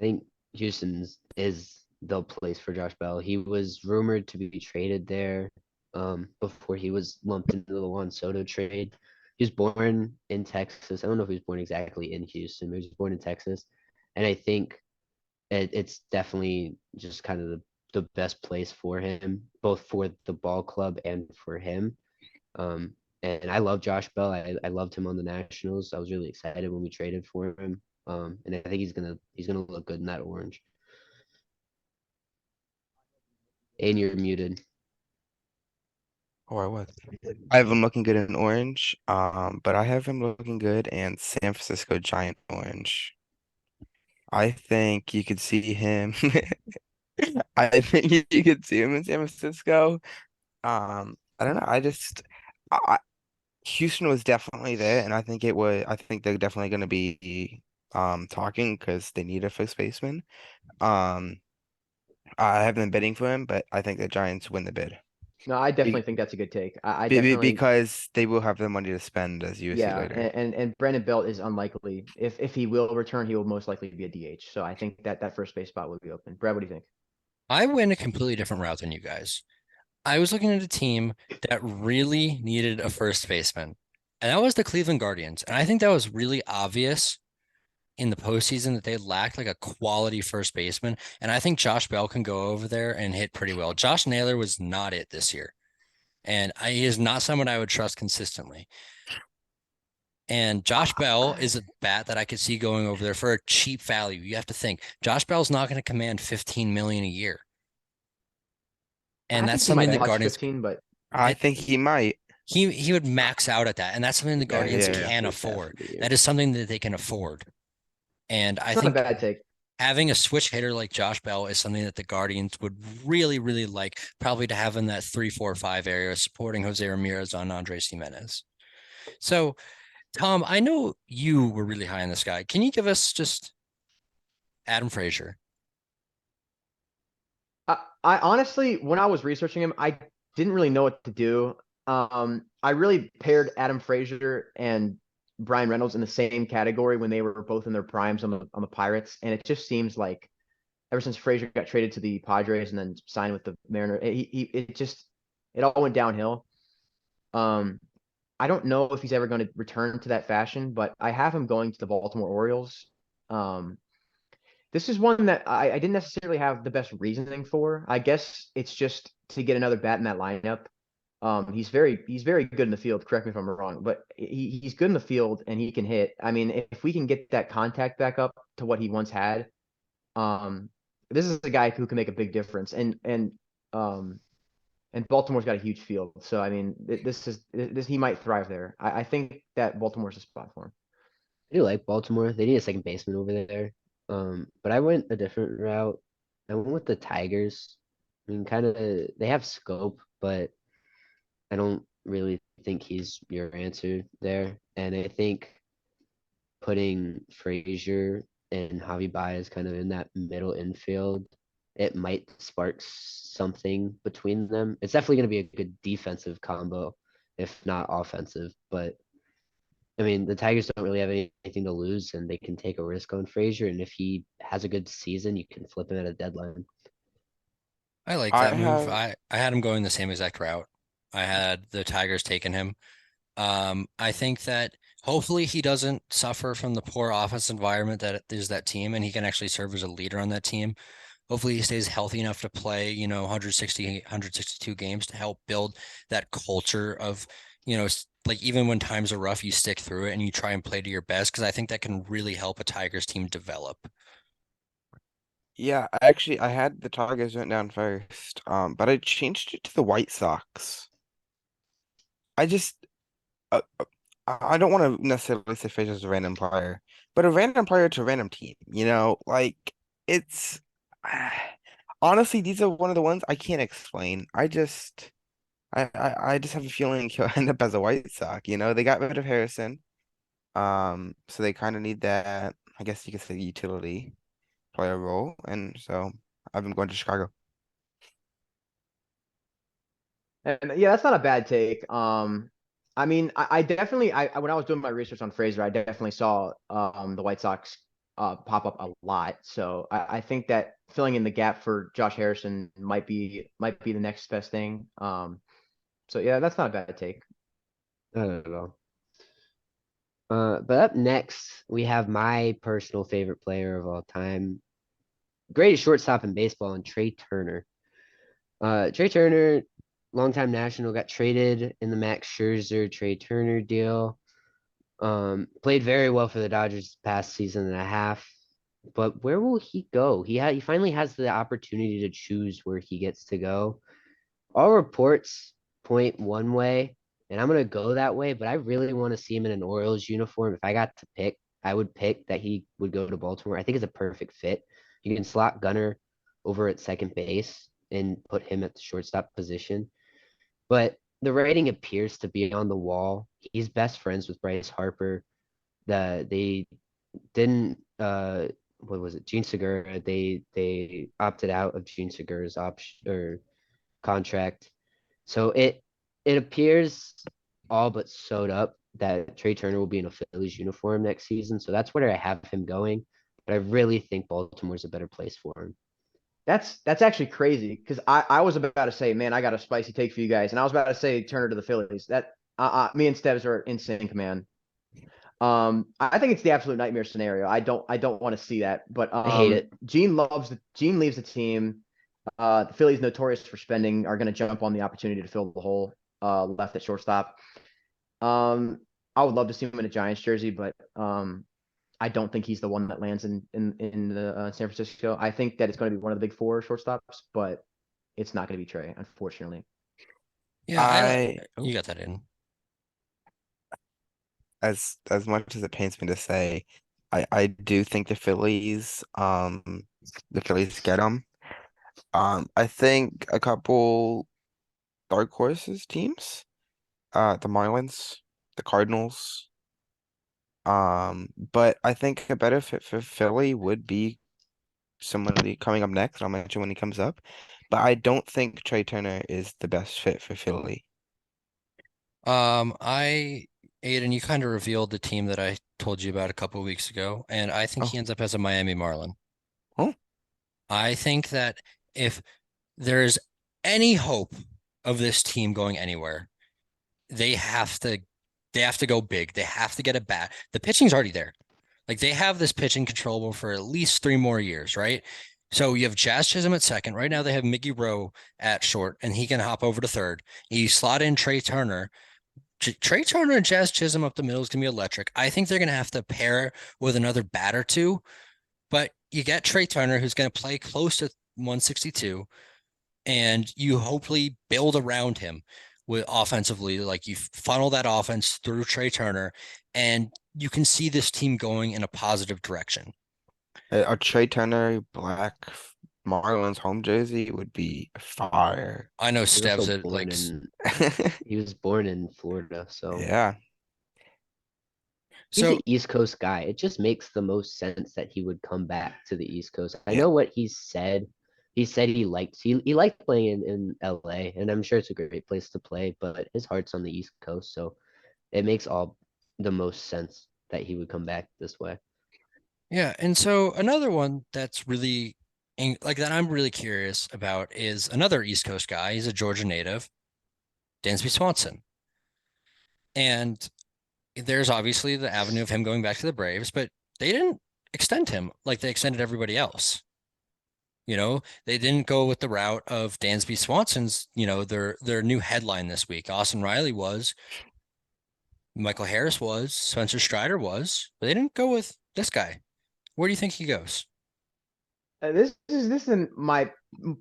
I think Houston's is the place for Josh Bell. He was rumored to be traded there before he was lumped into the Juan Soto trade. He was born in Texas. I don't know if he was born exactly in Houston, but he was born in Texas. And I think it's definitely just kind of the best place for him, both for the ball club and for him. Um, and I love Josh Bell. I loved him on the Nationals. I was really excited when we traded for him. And I think he's gonna look good in that orange. And you're muted. Or I was. I have him looking good in orange. But I have him looking good in San Francisco Giant orange. I think you could see him. I think you could see him in San Francisco. I don't know. I, Houston was definitely there, and I think it would. I think they're definitely going to be talking because they need a first baseman. Um, I have been bidding for him, but I think the Giants win the bid. No, I definitely Be, think that's a good take. I definitely, because they will have the money to spend, as you see yeah, later. and Brandon Belt is unlikely. If he will return, he will most likely be a DH. So I think that first base spot will be open. Brad, what do you think? I went a completely different route than you guys. I was looking at a team that really needed a first baseman, and that was the Cleveland Guardians. And I think that was really obvious in the postseason that they lacked like a quality first baseman. And I think Josh Bell can go over there and hit pretty well. Josh Naylor was not it this year, and he is not someone I would trust consistently. And Josh Bell is a bat that I could see going over there for a cheap value. You have to think Josh Bell's not going to command 15 million a year. And I that's think he something might the touch Guardians 15, but I I think he might. he would max out at that. And that's something the I Yeah, think Guardians yeah, that's yeah. can first half afford. of the year. That is something that they can afford. And I it's not a think bad take. having a switch hitter like Josh Bell is something that the Guardians would really, really like, probably to have in that 3, 4, 5 area, supporting Jose Ramirez on Andres Jimenez. So, Tom, I know you were really high on this guy. Can you give us just Adam Frazier? I honestly, when I was researching him, I didn't really know what to do. I really paired Adam Frazier and Brian Reynolds in the same category when they were both in their primes on the Pirates, and it just seems like ever since Frazier got traded to the Padres and then signed with the Mariners, it all went downhill. Um, I don't know if he's ever going to return to that fashion, but I have him going to the Baltimore Orioles. Um, this is one that I didn't necessarily have the best reasoning for. I guess it's just to get another bat in that lineup. He's very good in the field. Correct me if I'm wrong, but he's good in the field and he can hit. I mean, if we can get that contact back up to what he once had, um, this is a guy who can make a big difference. Um and Baltimore's got a huge field. So I mean, this he might thrive there. I think that Baltimore's a spot for him. I do like Baltimore. They need a second baseman over there. But I went a different route. I went with the Tigers. I mean, kind of they have scope, but I don't really think he's your answer there. And I think putting Frazier and Javi Baez kind of in that middle infield, it might spark something between them. It's definitely going to be a good defensive combo, if not offensive. But I mean, the Tigers don't really have anything to lose, and they can take a risk on Frazier. And if he has a good season, you can flip him at a deadline. I like I that move. have I had him going the same exact route. I had the Tigers taking him. I think that hopefully he doesn't suffer from the poor offense environment that is that team, and he can actually serve as a leader on that team. Hopefully he stays healthy enough to play, 160, 162 games to help build that culture of, like even when times are rough, you stick through it and you try and play to your best because I think that can really help a Tigers team develop. Yeah, actually, I had the Tigers went down first, but I changed it to the White Sox. I just, I don't want to necessarily say Frazier's as a random player, but a random player to a random team, like it's honestly, these are one of the ones I can't explain. I just have a feeling he'll end up as a White Sox. They got rid of Harrison, so they kind of need that, I guess you could say, utility player role, and so I've been going to Chicago. And yeah, that's not a bad take. I mean, I definitely, when I was doing my research on Fraser, I definitely saw the White Sox pop up a lot. So I think that filling in the gap for Josh Harrison might be the next best thing. So yeah, that's not a bad take. I don't know. But up next, we have my personal favorite player of all time, greatest shortstop in baseball, and Trey Turner. Trey Turner, longtime national, got traded in the Max Scherzer Trey Turner deal. Played very well for the Dodgers past season and a half. But where will he go? He finally has the opportunity to choose where he gets to go. All reports point one way, and I'm gonna go that way, but I really want to see him in an Orioles uniform. If I got to pick, I would pick that he would go to Baltimore. I think it's a perfect fit. You can slot Gunner over at second base and put him at the shortstop position. But the writing appears to be on the wall. He's best friends with Bryce Harper. They didn't what was it? Gene Segura. They opted out of Gene Segura's option or contract. So it appears all but sewed up that Trey Turner will be in a Phillies uniform next season. So that's where I have him going. But I really think Baltimore's a better place for him. That's actually crazy because I was about to say, man, I got a spicy take for you guys, and I was about to say Turner to the Phillies. That me and Stebbs are in sync, man. I think it's the absolute nightmare scenario. I don't want to see that, but I hate it. Gene leaves the team. The Phillies, notorious for spending, are going to jump on the opportunity to fill the hole left at shortstop. I would love to see him in a Giants jersey, but I don't think he's the one that lands in the San Francisco. I think that it's going to be one of the big four shortstops, but it's not going to be Trey, unfortunately. Yeah, I you got that in. as much as it pains me to say, I do think the Phillies get them. I think a couple dark horses teams, the Marlins, the Cardinals. But I think a better fit for Philly would be somebody coming up next. I'll mention when he comes up. But I don't think Trey Turner is the best fit for Philly. I Aiden, you kind of revealed the team that I told you about a couple of weeks ago, and I think Oh, he ends up as a Miami Marlin. oh, I think that if there's any hope of this team going anywhere, they have to they have to go big. They have to get a bat. The pitching's already there. Like they have this pitching controllable for at least 3 more years, right? So you have Jazz Chisholm at second. Right now they have Mickey Rowe at short, and he can hop over to third. You slot in Trey Turner. Trey Turner and Jazz Chisholm up the middle is gonna be electric. I think they're gonna have to pair with another bat or two, but you get Trey Turner, who's going to play close to 162, and you hopefully build around him with offensively. Like you funnel that offense through Trey Turner, and you can see this team going in a positive direction. A Trey Turner black Marlins home jersey would be fire. I know He's Stevs also it born like in he was born in Florida, so Yeah. he's an so. East Coast guy. It just makes the most sense that he would come back to the East Coast. I Yeah. know what he said. He said he liked playing in LA, and I'm sure it's a great place to play, but his heart's on the East Coast, so it makes all the most sense that he would come back this way. Yeah, and so another one that's really like that I'm really curious about is another East Coast guy. He's a Georgia native, Dansby Swanson. And there's obviously the avenue of him going back to the Braves, but they didn't extend him like they extended everybody else. They didn't go with the route of Dansby Swanson's, their new headline this week. Austin Riley was, Michael Harris was, Spencer Strider was, but they didn't go with this guy. Where do you think he goes? This is my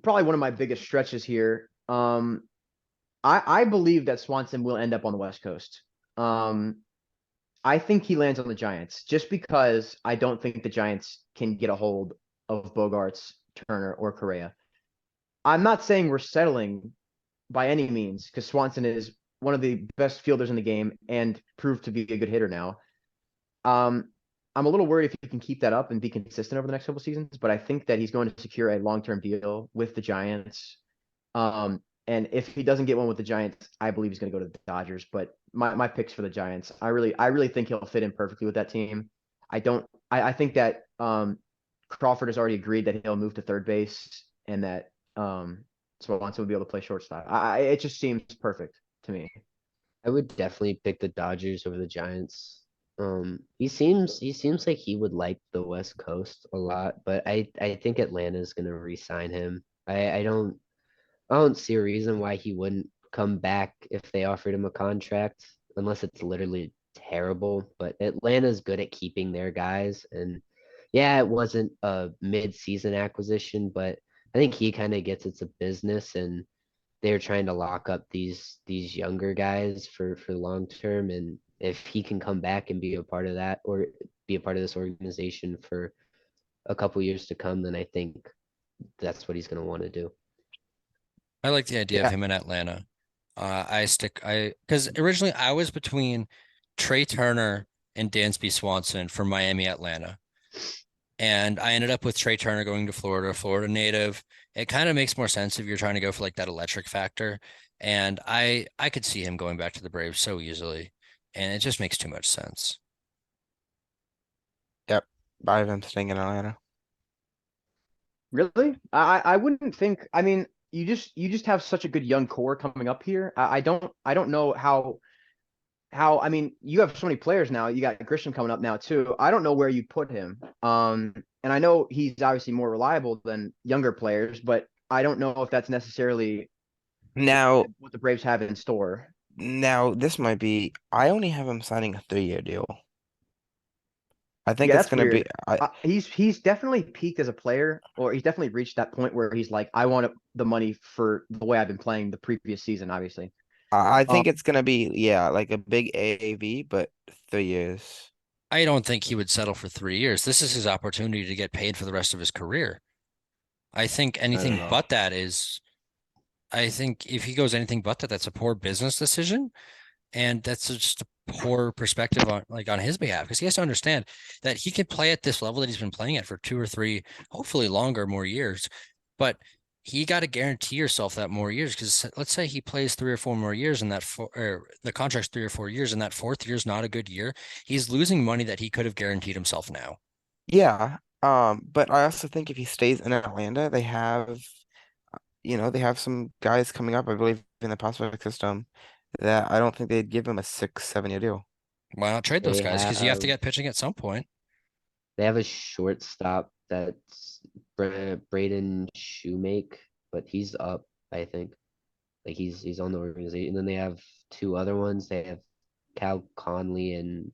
probably one of my biggest stretches here. I believe that Swanson will end up on the West Coast. I think he lands on the Giants just because I don't think the Giants can get a hold of Bogarts, Turner, or Correa. I'm not saying we're settling by any means because Swanson is one of the best fielders in the game and proved to be a good hitter now. Um, I'm a little worried if he can keep that up and be consistent over the next couple seasons, but I think that he's going to secure a long-term deal with the Giants. And if he doesn't get one with the Giants, I believe he's going to go to the Dodgers. But my picks for the Giants, I really think he'll fit in perfectly with that team. I don't. I think that Crawford has already agreed that he'll move to third base and that Swanson would be able to play shortstop. It just seems perfect to me. I would definitely pick the Dodgers over the Giants. He seems like he would like the West Coast a lot, but I think Atlanta's gonna re-sign him. I don't see a reason why he wouldn't come back if they offered him a contract, unless it's literally terrible. But Atlanta's good at keeping their guys, and yeah, it wasn't a mid-season acquisition, but I think he kind of gets it's a business, and they're trying to lock up these younger guys for long term. And if he can come back and be a part of that or be a part of this organization for a couple years to come, then I think that's what he's going to want to do. I like the idea of Yeah. him in Atlanta. Because originally I was between Trey Turner and Dansby Swanson for Miami, Atlanta. And I ended up with Trey Turner going to Florida, Florida native. It kind of makes more sense if you're trying to go for like that electric factor. And I could see him going back to the Braves so easily. And it just makes too much sense. Yep. I have him staying in Atlanta. Really? I wouldn't think. I mean, you just have such a good young core coming up here. I don't know how. I mean, you have so many players now. You got Grisham coming up now too. I don't know where you put him. And I know he's obviously more reliable than younger players, but I don't know if that's necessarily Now, what the Braves have in store. now this might be. I only have him signing a 3-year deal. I think Yeah, it's that's gonna be. weird. He's definitely peaked as a player, or he's definitely reached that point where he's like, I want the money for the way I've been playing the previous season, obviously. I Um, think it's gonna be, yeah, like a big AAV, but 3 years. I don't think he would settle for 3 years. This is his opportunity to get paid for the rest of his career. I think I don't anything know. but that is, I think if he goes anything but that, that's a poor business decision. And that's just a poor perspective on his behalf because he has to understand that he can play at this level that he's been playing at for 2 or 3, hopefully longer, more years. But he got to guarantee yourself that more years because let's say he plays 3 or 4 more years and or the contract's 3 or 4 years and that fourth year is not a good year. He's losing money that he could have guaranteed himself now. Yeah. But I also think if he stays in Atlanta, they have some guys coming up, I believe, in the prospect system that I don't think they'd give him a 6, 7 year deal. Why not trade those They guys? Because you have to have get pitching at some point. they have a shortstop that's Braden Shoemake, but he's up, I think. Like he's on the organization. And then they have two other ones. They have Cal Conley and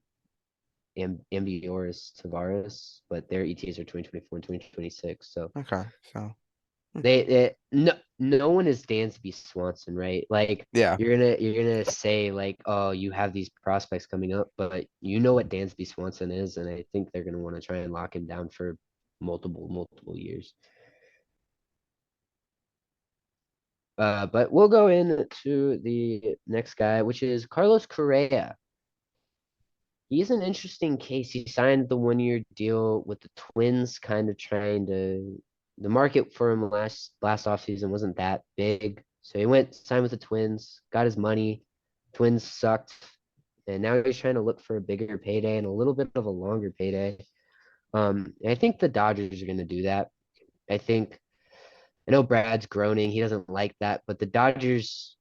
Ambioris Tavares, but their ETAs are 2024 and 2026. So Okay, so they no one is Dansby Swanson, right? Like yeah, you're gonna say like, oh, you have these prospects coming up, but you know what Dansby Swanson is, and I think they're gonna want to try and lock him down for multiple years. But we'll go into the next guy, which is Carlos Correa. He's an interesting case. He signed the 1 year deal with the Twins, kind of trying to. The market for him last offseason wasn't that big, so he went signed with the Twins, got his money. Twins sucked, and now he's trying to look for a bigger payday and a little bit of a longer payday. And I think the Dodgers are going to do that. I think I know Brad's groaning; he doesn't like that, but the Dodgers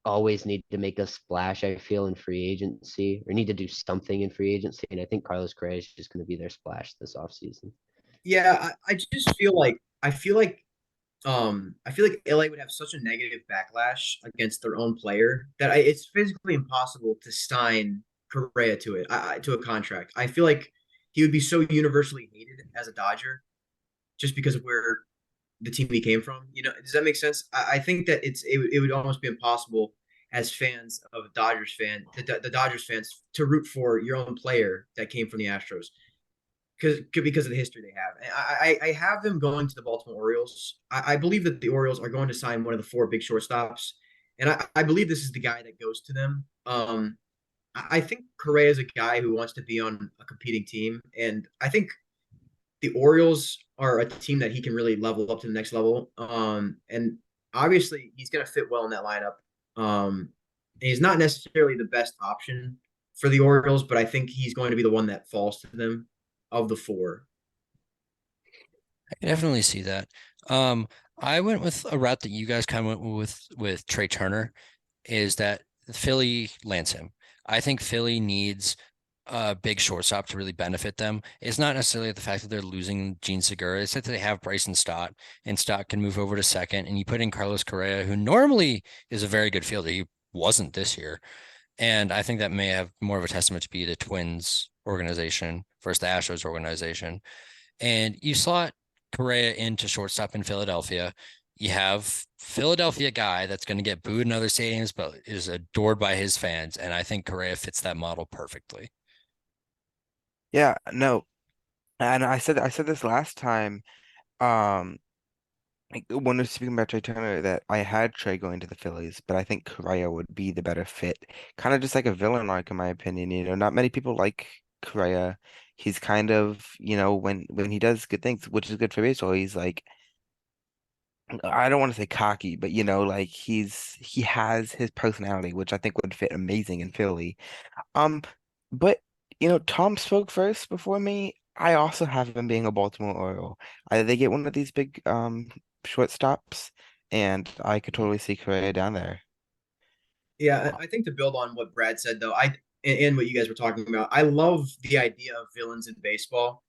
always need to make a splash, I feel, in free agency or need to do something in free agency. And I think Carlos Correa is just going to be their splash this offseason. Yeah, I just feel like I feel like LA would have such a negative backlash against their own player that it's physically impossible to sign Correa to to a contract. I feel like he would be so universally hated as a Dodger just because of where the team he came from. You know, does that make sense? I think that it would almost be impossible as fans of a Dodgers fan, the Dodgers fans, to root for your own player that came from the Astros because of the history they have. And I have them going to the Baltimore Orioles. I believe that the Orioles are going to sign one of the four big shortstops, and I believe this is the guy that goes to them. I think Correa is a guy who wants to be on a competing team, and I think the Orioles are a team that he can really level up to the next level. And obviously he's going to fit well in that lineup. And he's not necessarily the best option for the Orioles, but I think he's going to be the one that falls to them of the four. I can definitely see that. Um, I went with a route that you guys kind of went with Trey Turner, is that Philly lands him. I think Philly needs a big shortstop to really benefit them. It's not necessarily the fact that they're losing Gene Segura. It's that they have Bryson Stott, and Stott can move over to second, and you put in Carlos Correa, who normally is a very good fielder. He wasn't this year. And I think that may have more of a testament to be the Twins organization versus the Astros organization. And you slot Correa into shortstop in Philadelphia. You have Philadelphia guy that's going to get booed in other stadiums, but is adored by his fans. And I think Correa fits that model perfectly. yeah, no, and I said this last time. Um, like, when we're speaking about Trey Turner, that I had Trey going to the Phillies, but I think Correa would be the better fit. Kind of just like a villain arc, in my opinion. Not many people like Correa. He's kind of, when he does good things, which is good for baseball, he's like, I don't want to say cocky, but like he has his personality, which I think would fit amazing in Philly. Um, but Tom spoke first before me. I also have him being a Baltimore Oriole. They get one of these big shortstops, and I could totally see Correa down there. Yeah, I think to build on what Brad said though, and what you guys were talking about, I love the idea of villains in baseball.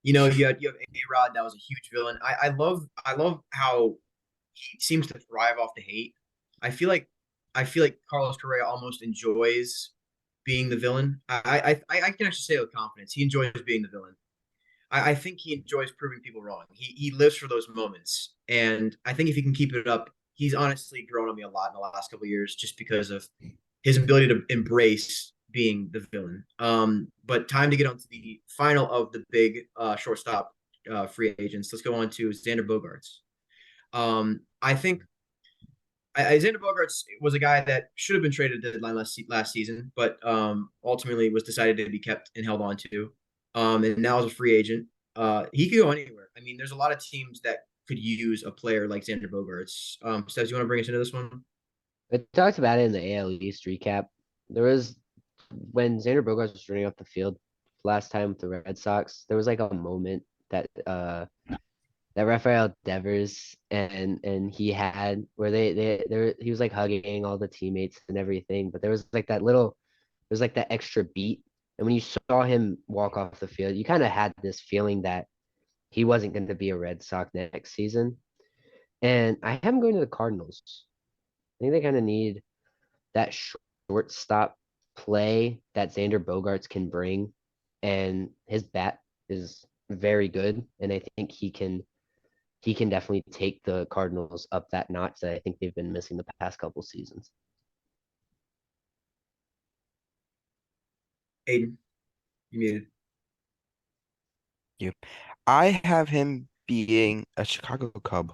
You know, you have A-Rod that was a huge villain. I love how he seems to thrive off the hate. I feel like I feel like Carlos Correa almost enjoys being the villain. I can actually say with confidence he enjoys being the villain. I think he enjoys proving people wrong. He lives for those moments, and I think if he can keep it up, he's honestly grown on me a lot in the last couple of years, just because of his ability to embrace being the villain. But time to get on to the final of the big shortstop free agents. Let's go on to Xander Bogaerts. I think Xander Bogaerts was a guy that should have been traded at the deadline last season, but ultimately was decided to be kept and held on to. And now as a free agent, he could go anywhere. I mean, there's a lot of teams that could use a player like Xander Bogaerts. Steph, you want to bring us into this one? I talked about it in the AL East recap. There was when Xander Bogaerts was running off the field last time with the Red Sox, there was like a moment that Rafael Devers and he had where he was like hugging all the teammates and everything, but there was like there's like that extra beat. And when you saw him walk off the field, you kind of had this feeling that he wasn't going to be a Red Sox next season. And I have him going to the Cardinals. I think they kind of need that shortstop play that Xander Bogarts can bring. and his bat is very good, and I think he can definitely take the Cardinals up that notch that I think they've been missing the past couple seasons. Aiden, you muted. You. I have him being a Chicago Cub.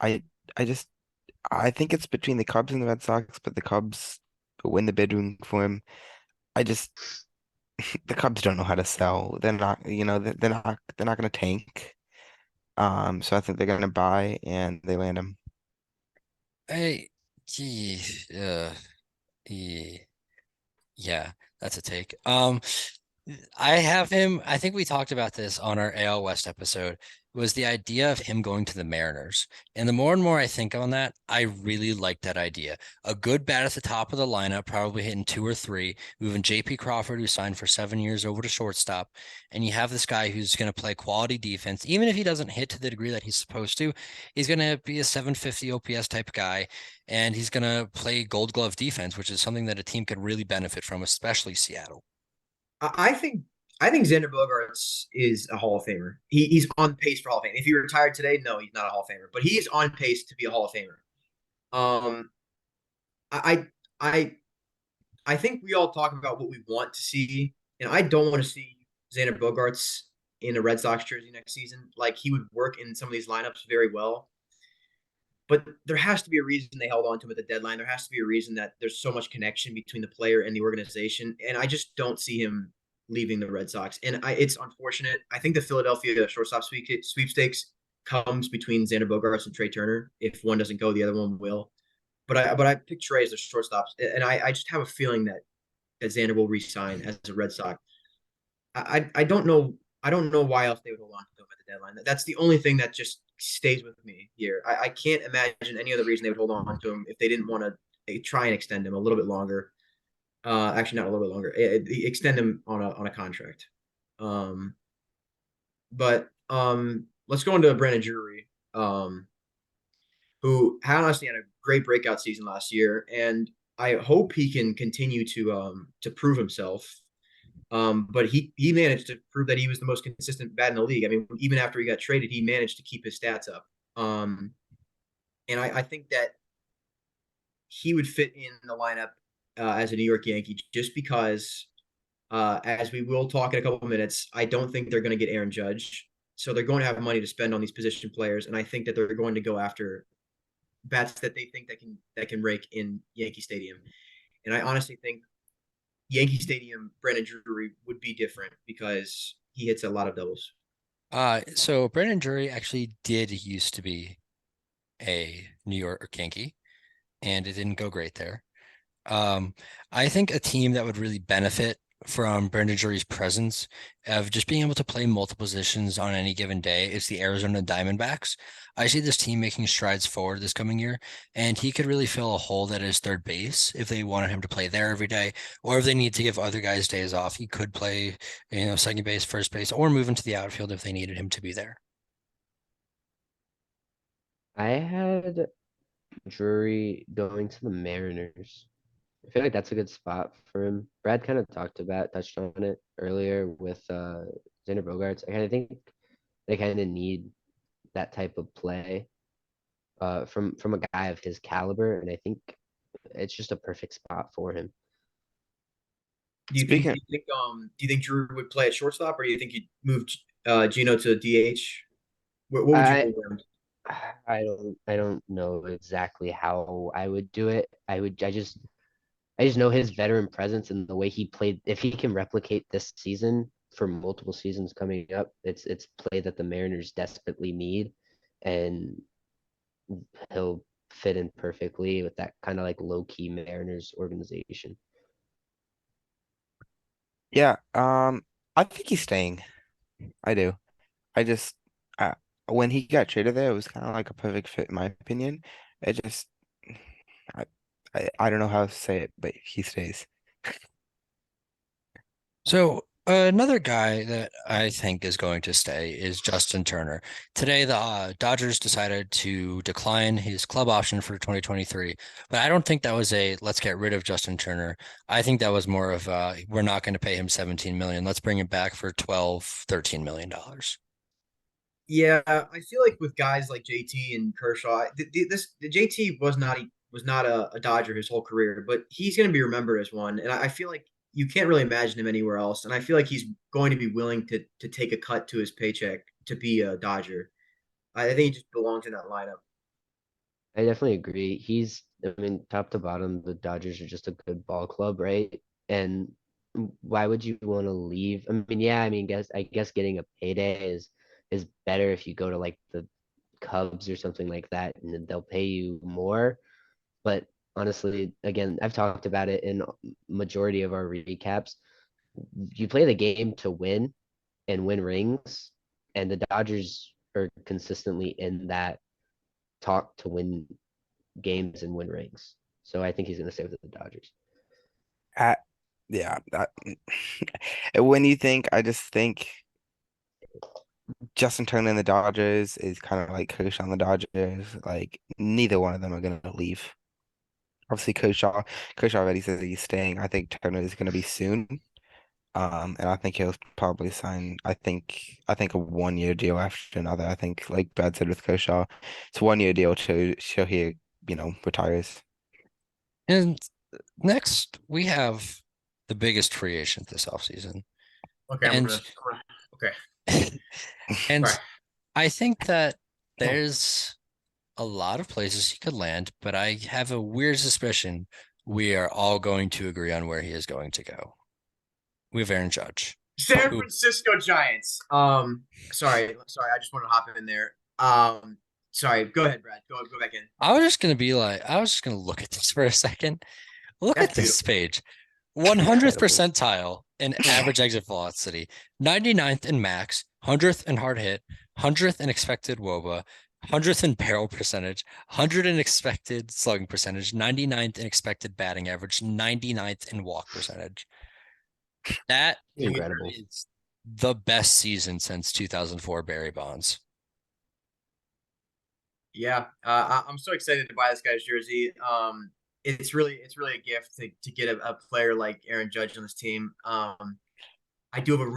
I I just I think it's between the Cubs and the Red Sox, but the Cubs win the bidding for him. I just the Cubs don't know how to sell. They're not, they're not going to tank. So I think they're going to buy and they land him. I, gee, yeah, yeah, that's a take. I have him. I think we talked about this on our AL West episode. Was the idea of him going to the Mariners. And the more and more I think on that, I really like that idea. A good bat at the top of the lineup, probably hitting two or three, moving JP Crawford, who signed for 7 years, over to shortstop. And you have this guy who's going to play quality defense. Even if he doesn't hit to the degree that he's supposed to, he's going to be a 750 OPS type guy. And he's going to play gold glove defense, which is something that a team could really benefit from, especially Seattle. I think I think Xander Bogaerts is a Hall of Famer. He's on pace for Hall of Fame. If he retired today, no, he's not a Hall of Famer, but he is on pace to be a Hall of Famer. Um, I I I think we all talk about what we want to see, and I don't want to see Xander Bogaerts in a Red Sox jersey next season. Like he would work in some of these lineups very well, but there has to be a reason they held on to him at the deadline. There has to be a reason that there's so much connection between the player and the organization, and I just don't see him leaving the Red Sox. And it's unfortunate. I think the Philadelphia shortstop sweepstakes comes between Xander Bogaerts and Trey Turner. If one doesn't go, the other one will. But I picked Trey as the shortstops, and I just have a feeling that Xander will resign as a Red Sox. I don't know. I don't know why else they would hold on to him at the deadline. That's the only thing that just stays with me here. I can't imagine any other reason they would hold on to him if they didn't want to try and extend him a little bit longer. Actually, not a little bit longer. Extend him on a contract. Um, but let's go into Brandon Drury, who honestly had a great breakout season last year, and I hope he can continue to prove himself. But he managed to prove that he was the most consistent bat in the league. I mean, even after he got traded, he managed to keep his stats up. And I think that he would fit in the lineup as a New York Yankee just because, as we will talk in a couple of minutes, I don't think they're going to get Aaron Judge. So they're going to have money to spend on these position players, and I think that they're going to go after bats that they think that can rake in Yankee Stadium. And I honestly think Yankee Stadium, Brandon Drury would be different because he hits a lot of doubles. So Brandon Drury actually did used to be a New York Yankee, and it didn't go great there. Um, I think a team that would really benefit from Brandon Drury's presence of just being able to play multiple positions on any given day is the Arizona Diamondbacks. I see this team making strides forward this coming year, and he could really fill a hole that is third base if they wanted him to play there every day, or if they need to give other guys days off, he could play, second base, first base, or move into the outfield if they needed him to be there. I had Drury going to the Mariners. I feel like that's a good spot for him. Brad kind of touched on it earlier with Xander Bogaerts. I kind of think they kind of need that type of play from a guy of his caliber, and I think it's just a perfect spot for him. Do you think? Speaking, Do you think? Do you think Drew would play at shortstop, or do you think you'd move Gino to DH? What would you I do around? I don't know exactly how I would do it. I just know his veteran presence and the way he played. If he can replicate this season for multiple seasons coming up, it's play that the Mariners desperately need, and he'll fit in perfectly with that kind of like low key Mariners organization. yeah, I think he's staying. I do. I just, uh, when he got traded there, it was kind of like a perfect fit, in my opinion. It just, I, I don't know how to say it, but he stays. So Another guy that I think is going to stay is Justin Turner. Today, the Dodgers decided to decline his club option for 2023, but I don't think that was a let's get rid of Justin Turner. I think that was more of we're not going to pay him 17 million. Let's bring him back for 12, 13 million dollars. Yeah, I feel like with guys like JT and Kershaw, the JT was not a Dodger his whole career, but he's going to be remembered as one, and I feel like you can't really imagine him anywhere else, and I feel like he's going to be willing to take a cut to his paycheck to be a Dodger. I think he just belongs in that lineup. I definitely agree. I mean, top to bottom, the Dodgers are just a good ball club, right? And why would you want to leave? I mean, yeah, I guess getting a payday is better if you go to like the Cubs or something like that, and then they'll pay you more. But honestly, again, I've talked about it in majority of our recaps. You play the game to win and win rings, and the Dodgers are consistently in that talk to win games and win rings. So I think he's going to stay with the Dodgers. Uh, yeah, when you think, I just think Justin Turner and the Dodgers is kind of like Kershaw and the Dodgers. Like neither one of them are gonna leave. Obviously, Kershaw already said that he's staying. I think Turner is gonna be soon. And I think he'll probably sign. I think a 1 year deal after another. I think like Brad said with Kershaw, it's a 1 year deal till he retires. And next, we have the biggest free agent this offseason. Okay, And okay. and Sorry. I think that there's a lot of places he could land, but I have a weird suspicion we are all going to agree on where he is going to go. We have Aaron Judge, San who Francisco Giants. Sorry, I just want to hop in there. Sorry, go ahead, Brad. Go back in. I was just gonna look at this for a second. Look That's at this beautiful. page. 100th Incredible. percentile in average exit velocity, 99th in max, 100th in hard hit, 100th in expected WOBA, 100th in barrel percentage, 100th in expected slugging percentage, 99th in expected batting average, 99th in walk percentage. That Incredible. is the best season since 2004 Barry Bonds. Yeah, I'm so excited to buy this guy's jersey. It's really a gift to get a player like Aaron Judge on this team. I do have a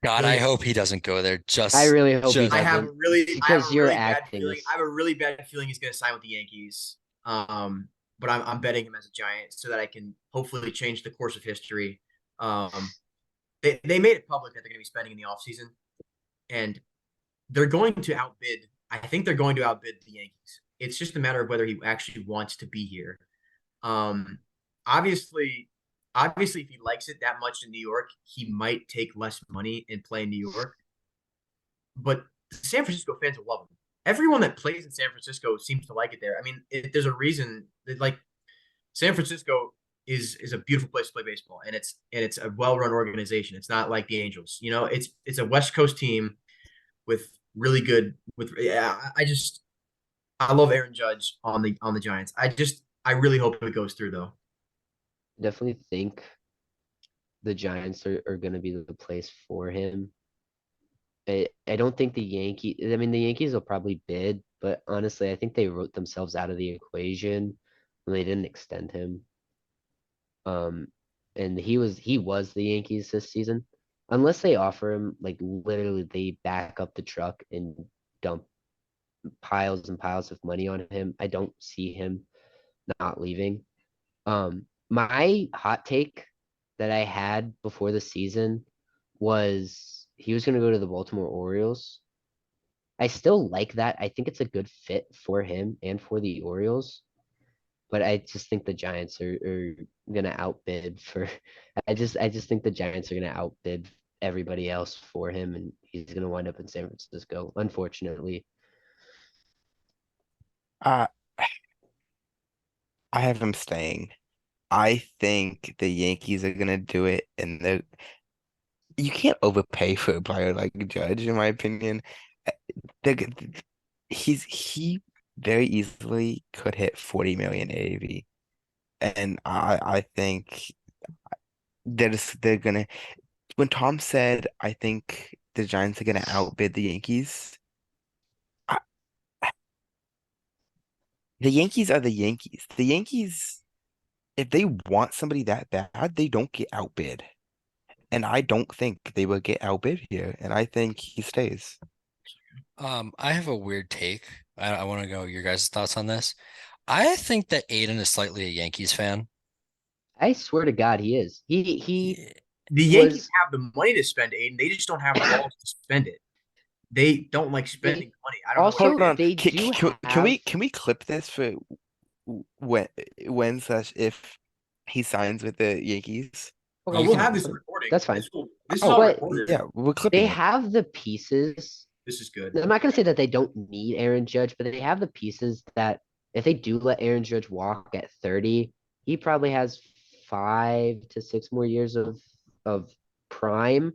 God, I really hope he doesn't go there. I really hope he Just I have a doesn't. really I have Because a your really bad acting feeling. is I have a really bad feeling he's going to sign with the Yankees. But I'm betting him as a Giant so that I can hopefully change the course of history. Um, they made it public that they're going to be spending in the offseason, and they're going to outbid. I think they're going to outbid the Yankees. It's just a matter of whether he actually wants to be here. Um, obviously, obviously, if he likes it that much in New York, he might take less money and play in New York. But the San Francisco fans will love him. Everyone that plays in San Francisco seems to like it there. I mean, there's a reason that like San Francisco is a beautiful place to play baseball, and it's a well run organization. It's not like the Angels. It's a West Coast team with really good with. Yeah, I love Aaron Judge on the Giants. I really hope it goes through though. definitely think the Giants are going to be the place for him. I don't think the Yankees, I mean, the Yankees will probably bid, but honestly, I think they wrote themselves out of the equation when they didn't extend him. Um, and he was the Yankees this season. Unless they offer him, like literally they back up the truck and dump piles and piles of money on him. I don't see him not leaving. My hot take that I had before the season was he was going to go to the Baltimore Orioles. I still like that. I think it's a good fit for him and for the Orioles, but I just think the Giants are gonna outbid for. I just think the Giants are gonna outbid everybody else for him, and he's gonna wind up in San Francisco, unfortunately. Uh, I have him staying. I think the Yankees are gonna do it, and you can't overpay for a player like Judge, in my opinion. Uh, They're, g- he very easily could hit 40 million AAV, and I think they're gonna. when Tom said, I think the Giants are gonna outbid the Yankees. I, the Yankees are the Yankees. The Yankees, if they want somebody that bad, they don't get outbid. And I don't think they will get outbid here. And I think he stays. I have a weird take. I want to know your guys' thoughts on this. I think that Aiden is slightly a Yankees fan. I swear to God, he is. He Yeah, The Yankees was have the money to spend, Aiden. They just don't have the balls to spend it. They don't like they spending money. I don't know what also Hold it is. on. they do Can have we clip this for when slash if he signs with the Yankees? Oh, okay, you we'll can. have this recording. that's fine. This is all Oh, But recorded. yeah, we're they clipping it. have the pieces. This is good. I'm not gonna say that they don't need Aaron Judge, but they have the pieces that if they do let Aaron Judge walk at 30, he probably has 5 to 6 more years of prime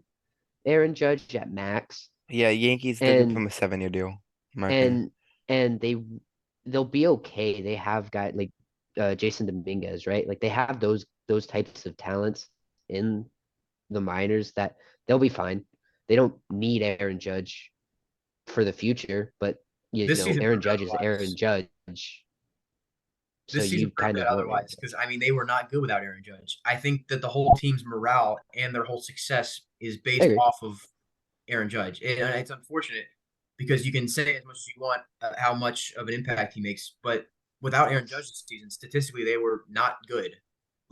Aaron Judge at max. Yeah, Yankees, they'll give him And a 7-year deal, in my opinion. and and they'll be okay. They have guys like Jason Dominguez, right? Like they have those types of talents in the minors that they'll be fine. They don't need Aaron Judge for the future, but This season Aaron proved Judge is Aaron otherwise. Judge. So This season you proved kind that of want otherwise because I mean they were not good without Aaron Judge. I think that the whole team's morale and their whole success is I based agree. off of Aaron Judge, and it's unfortunate because you can say as much as you want how much of an impact he makes, but without Aaron Judge this season, statistically they were not good.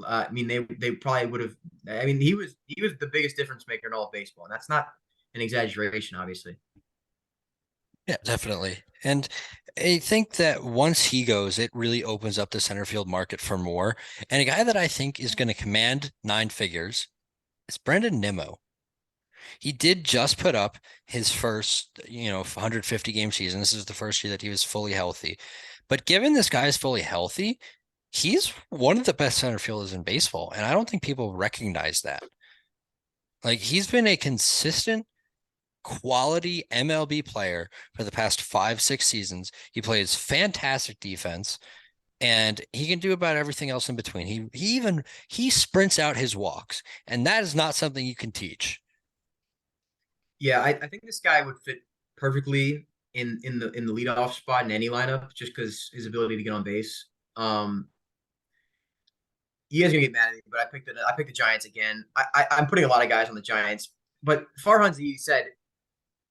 I mean they probably would have. I mean he was the biggest difference maker in all of baseball, and that's not an exaggeration, obviously. Yeah, definitely. And I think that once he goes, it really opens up the center field market for more. And a guy that I think is going to command 9 figures is Brendan Nimmo. He did just put up his first, 150 game season. This is the first year that he was fully healthy. But given this guy is fully healthy, he's one of the best center fielders in baseball. And I don't think people recognize that. Like he's been a consistent quality MLB player for the past 5, 6 seasons. He plays fantastic defense and he can do about everything else in between. He sprints out his walks, and that is not something you can teach. Yeah, I think this guy would fit perfectly in the leadoff spot in any lineup just because his ability to get on base. You guys are gonna get mad at me, but I picked the Giants again. I'm putting a lot of guys on the Giants, but Farhan said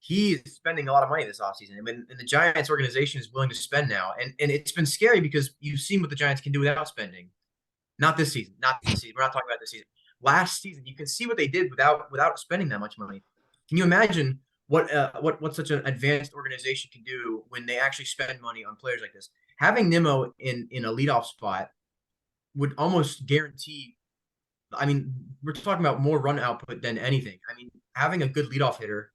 he's spending a lot of money this offseason. And the Giants organization is willing to spend now. And it's been scary because you've seen what the Giants can do without spending. Not this season. Not this season. We're not talking about this season. Last season, you can see what they did without spending that much money. Can you imagine what such an advanced organization can do when they actually spend money on players like this? Having Nimmo in a leadoff spot would almost guarantee. I mean, we're talking about more run output than anything. I mean, having a good leadoff hitter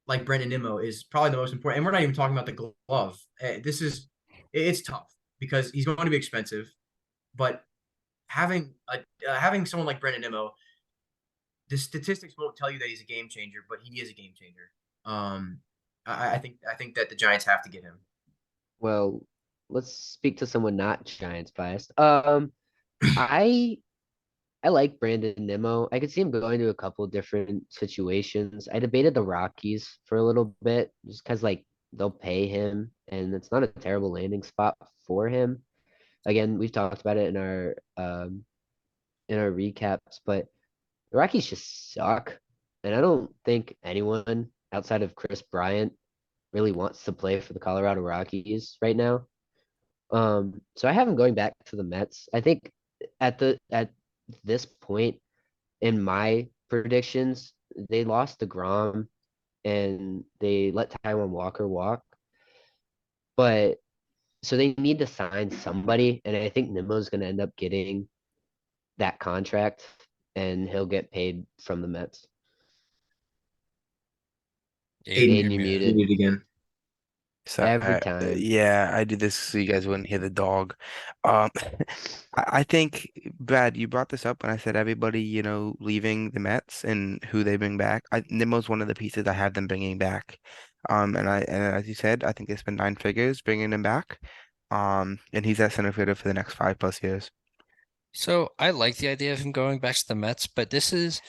like Brendan Nimmo is probably the most important. And we're not even talking about the glove. It's tough because he's going to be expensive, but having someone like Brendan Nimmo, the statistics won't tell you that he's a game changer, but he is a game changer. I think that the Giants have to get him. Well, let's speak to someone not Giants biased. I I like Brandon Nimmo. I could see him going to a couple different situations. I debated the Rockies for a little bit just because like they'll pay him and it's not a terrible landing spot for him. Again, we've talked about it in our recaps, but the Rockies just suck. And I don't think anyone outside of Chris Bryant really wants to play for the Colorado Rockies right now. So I have him going back to the Mets. I think at this point in my predictions, they lost to Grom and they let Taiwan Walker walk. But so they need to sign somebody, and I think Nimmo's going to end up getting that contract, and he'll get paid from the Mets. Aiden, you're You muted. muted Again. So every time. yeah, I did this so you guys wouldn't hear the dog. Um, I think, Brad, you brought this up when I said everybody, leaving the Mets and who they bring back. Nimmo's one of the pieces I have them bringing back. And as you said, I think they spent 9 figures bringing him back. And he's at center fielder for the next 5+ years. So I like the idea of him going back to the Mets, but this is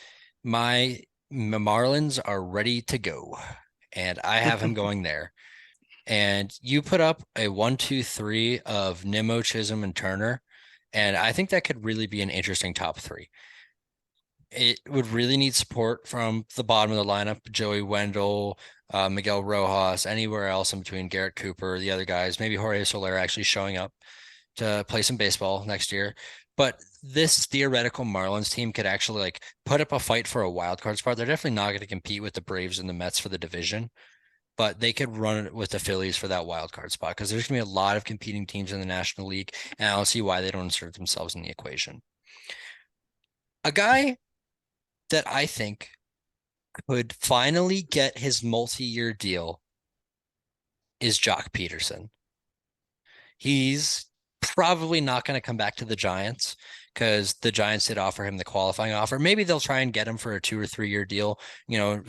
my Marlins are ready to go, and I have him going there. And you put up a 1, 2, 3 of Nimmo, Chisholm, and Turner, and I think that could really be an interesting top three. It would really need support from the bottom of the lineup, Joey Wendell, Miguel Rojas, anywhere else in between Garrett Cooper, the other guys, maybe Jorge Soler actually showing up to play some baseball next year. But this theoretical Marlins team could actually like put up a fight for a wild card spot. They're definitely not going to compete with the Braves and the Mets for the division, but they could run it with the Phillies for that wild card spot because there's going to be a lot of competing teams in the National League, and I don't see why they don't insert themselves in the equation. A guy that I think could finally get his multi-year deal is Jock Peterson. He's probably not going to come back to the Giants because the Giants did offer him the qualifying offer. Maybe they'll try and get him for a 2 or 3 year deal, 30,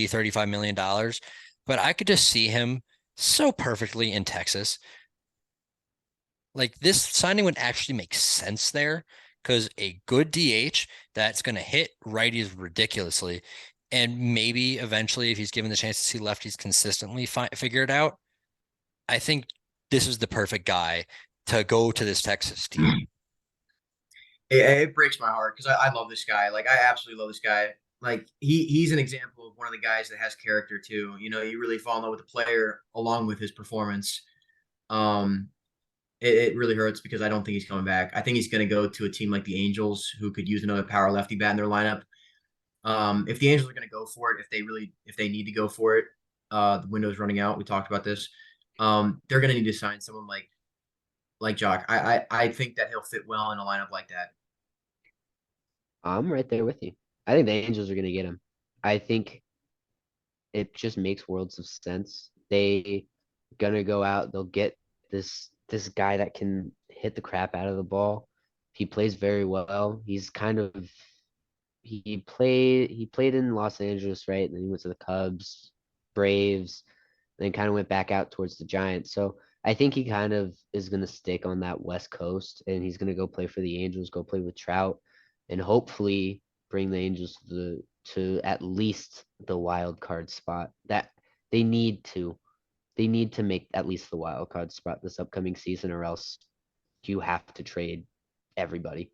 $35 million. But I could just see him so perfectly in Texas. Like this signing would actually make sense there because a good DH that's going to hit righties ridiculously. And maybe eventually, if he's given the chance to see lefties consistently figure it out, I think this is the perfect guy to go to this Texas team. It breaks my heart because I love this guy. Like I absolutely love this guy. Like he's an example of one of the guys that has character too. You really fall in love with the player along with his performance. Um, it really hurts because I don't think he's coming back. I think he's going to go to a team like the Angels, who could use another power lefty bat in their lineup. If the Angels are going to go for it, if they need to go for it, the window's running out. We talked about this. They're going to need to sign someone like Jock. I think that he'll fit well in a lineup like that. I'm right there with you. I think the Angels are gonna get him. I think it just makes worlds of sense. They gonna go out, they'll get this guy that can hit the crap out of the ball. He plays very well. He's kind of he played in Los Angeles, right? And then he went to the Cubs, Braves, then kind of went back out towards the Giants. So I think he kind of is going to stick on that West Coast and he's going to go play for the Angels, go play with Trout, and hopefully bring the Angels to at least the wild card spot that they need to. They need to make at least the wild card spot this upcoming season, or else you have to trade everybody.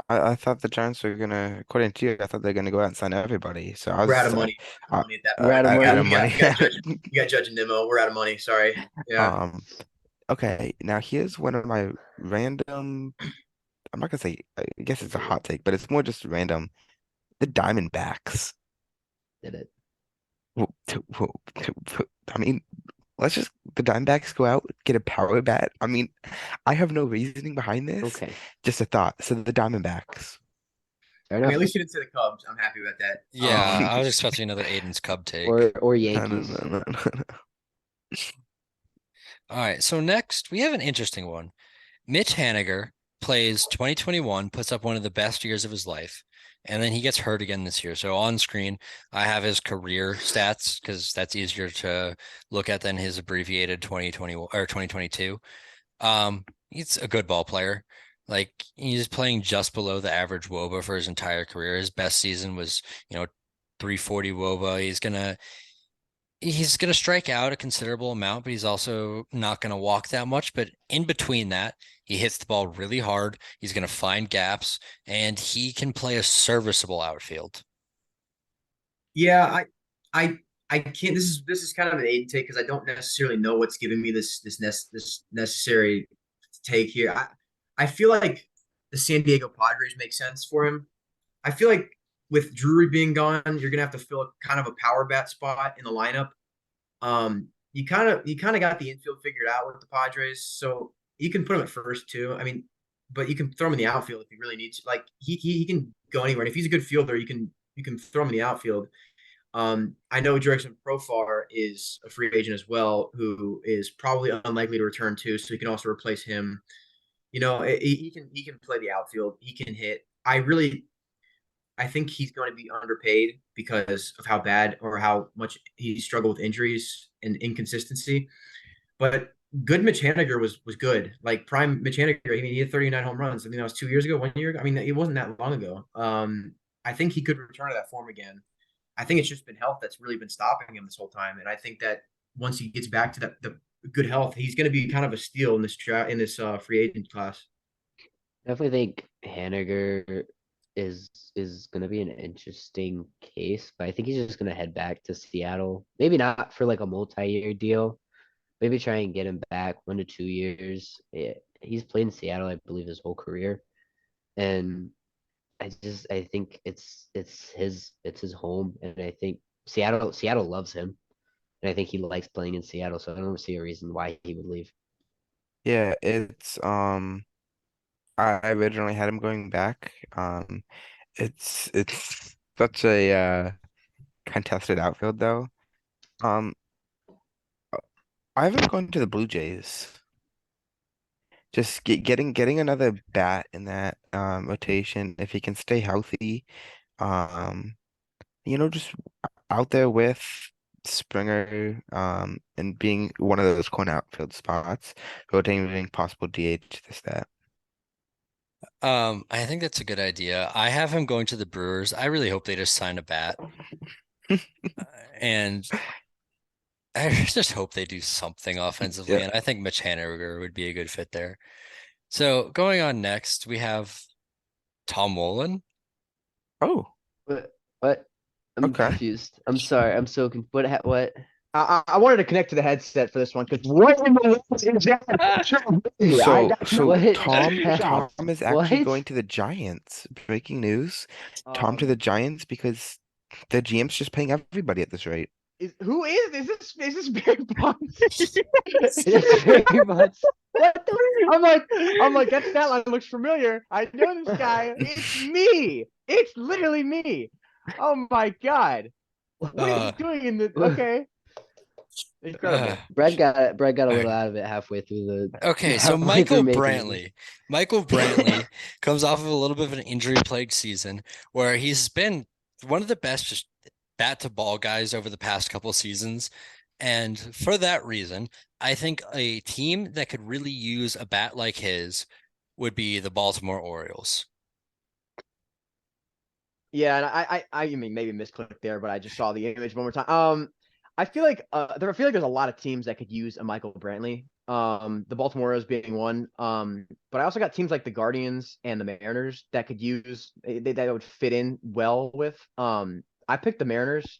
I thought the Giants were gonna, according to you, I thought they're gonna go out and sign everybody. So I We're out of was, money. uh, Money at that We're point. out of out money. of money. You got Judge and Nimmo. We're out of money. Sorry. Yeah. Um, okay, now here's one of my random. I'm not gonna say. I guess it's a hot take, but it's more just random. The Diamondbacks. Did it. Whoa, I mean, let's just the Diamondbacks go out, get a power bat. I mean, I have no reasoning behind this, Okay. just a thought. So the Diamondbacks. Fair I mean, enough. at least you didn't say the Cubs. I'm happy about that. Yeah, I was expecting another Aiden's Cub take. Or No, no, Yankees. no, no, no. All right, so next we have an interesting one. Mitch Haniger plays 2021, puts up one of the best years of his life, and then he gets hurt again this year. So on screen, I have his career stats because that's easier to look at than his abbreviated 2021 or 2022. He's a good ball player. Like he's playing just below the average WOBA for his entire career. His best season was, 340 WOBA. He's gonna strike out a considerable amount, but he's also not gonna walk that much. But in between that, he hits the ball really hard. He's gonna find gaps, and he can play a serviceable outfield. Yeah, I, I can't. This is kind of an Aiden take because I don't necessarily know what's giving me this necessary take here. I feel like the San Diego Padres make sense for him. I feel like with Drury being gone, you're gonna have to fill kind of a power bat spot in the lineup. You kind of got the infield figured out with the Padres, so you can put him at first too. I mean, but you can throw him in the outfield if you really need to. Like he can go anywhere. And if he's a good fielder, you can throw him in the outfield. I know Jurickson Profar is a free agent as well, who is probably unlikely to return too, so you can also replace him. He can play the outfield. He can hit. I think he's going to be underpaid because of how bad or how much he struggled with injuries and inconsistency. But good Mitch Haniger was good. Like prime Mitch Haniger, I mean, he had 39 home runs. I mean, that was 2 years ago, 1 year ago. I mean, it wasn't that long ago. I think he could return to that form again. I think it's just been health that's really been stopping him this whole time. And I think that once he gets back to the good health, he's going to be kind of a steal in this free agent class. Definitely think Haniger is gonna be an interesting case, but I think he's just gonna head back to Seattle. Maybe not for like a multi-year deal. Maybe try and get him back 1 to 2 years. Yeah, he's played in Seattle, I believe, his whole career, and I think it's his home, and I think Seattle loves him, and I think he likes playing in Seattle. So I don't see a reason why he would leave. Yeah, it's I originally had him going back. It's such a contested outfield though. Um, I have him going to the Blue Jays. Just getting another bat in that rotation if he can stay healthy. Um, just out there with Springer, and being one of those corner outfield spots, rotating possible DH, this that. I think that's a good idea. I have him going to the Brewers. I really hope they just sign a bat. And I just hope they do something offensively. Yeah. And I think Mitch Haniger would be a good fit there. So going on next, we have Tom Wolin. Oh, What? I'm okay. confused. I'm sorry. I'm so confused. What? I wanted to connect to the headset for this one because what in the world is that? I So got so no What? Tom shocked. Tom is actually What? going to the Giants. Breaking news. Tom to the Um, Giants because the GM's just paying everybody at this rate. who is this Barry Bonds? It's very much. What the? I'm like that stat line looks familiar. I know this guy. It's me. It's literally me. Oh my god. What is he Uh, doing in the? Okay, uh, incredible. Brad got a little okay. out of it halfway through the Okay, so halfway through Michael making this. Brantley. Michael Brantley comes off of a little bit of an injury-plagued season where he's been one of the best just bat to ball guys over the past couple seasons. And for that reason, I think a team that could really use a bat like his would be the Baltimore Orioles. Yeah, and I mean maybe misclicked there, but I just saw the image one more time. I feel like there's a lot of teams that could use a Michael Brantley. The Baltimore Orioles being one. But I also got teams like the Guardians and the Mariners that could use that would fit in well with. I picked the Mariners.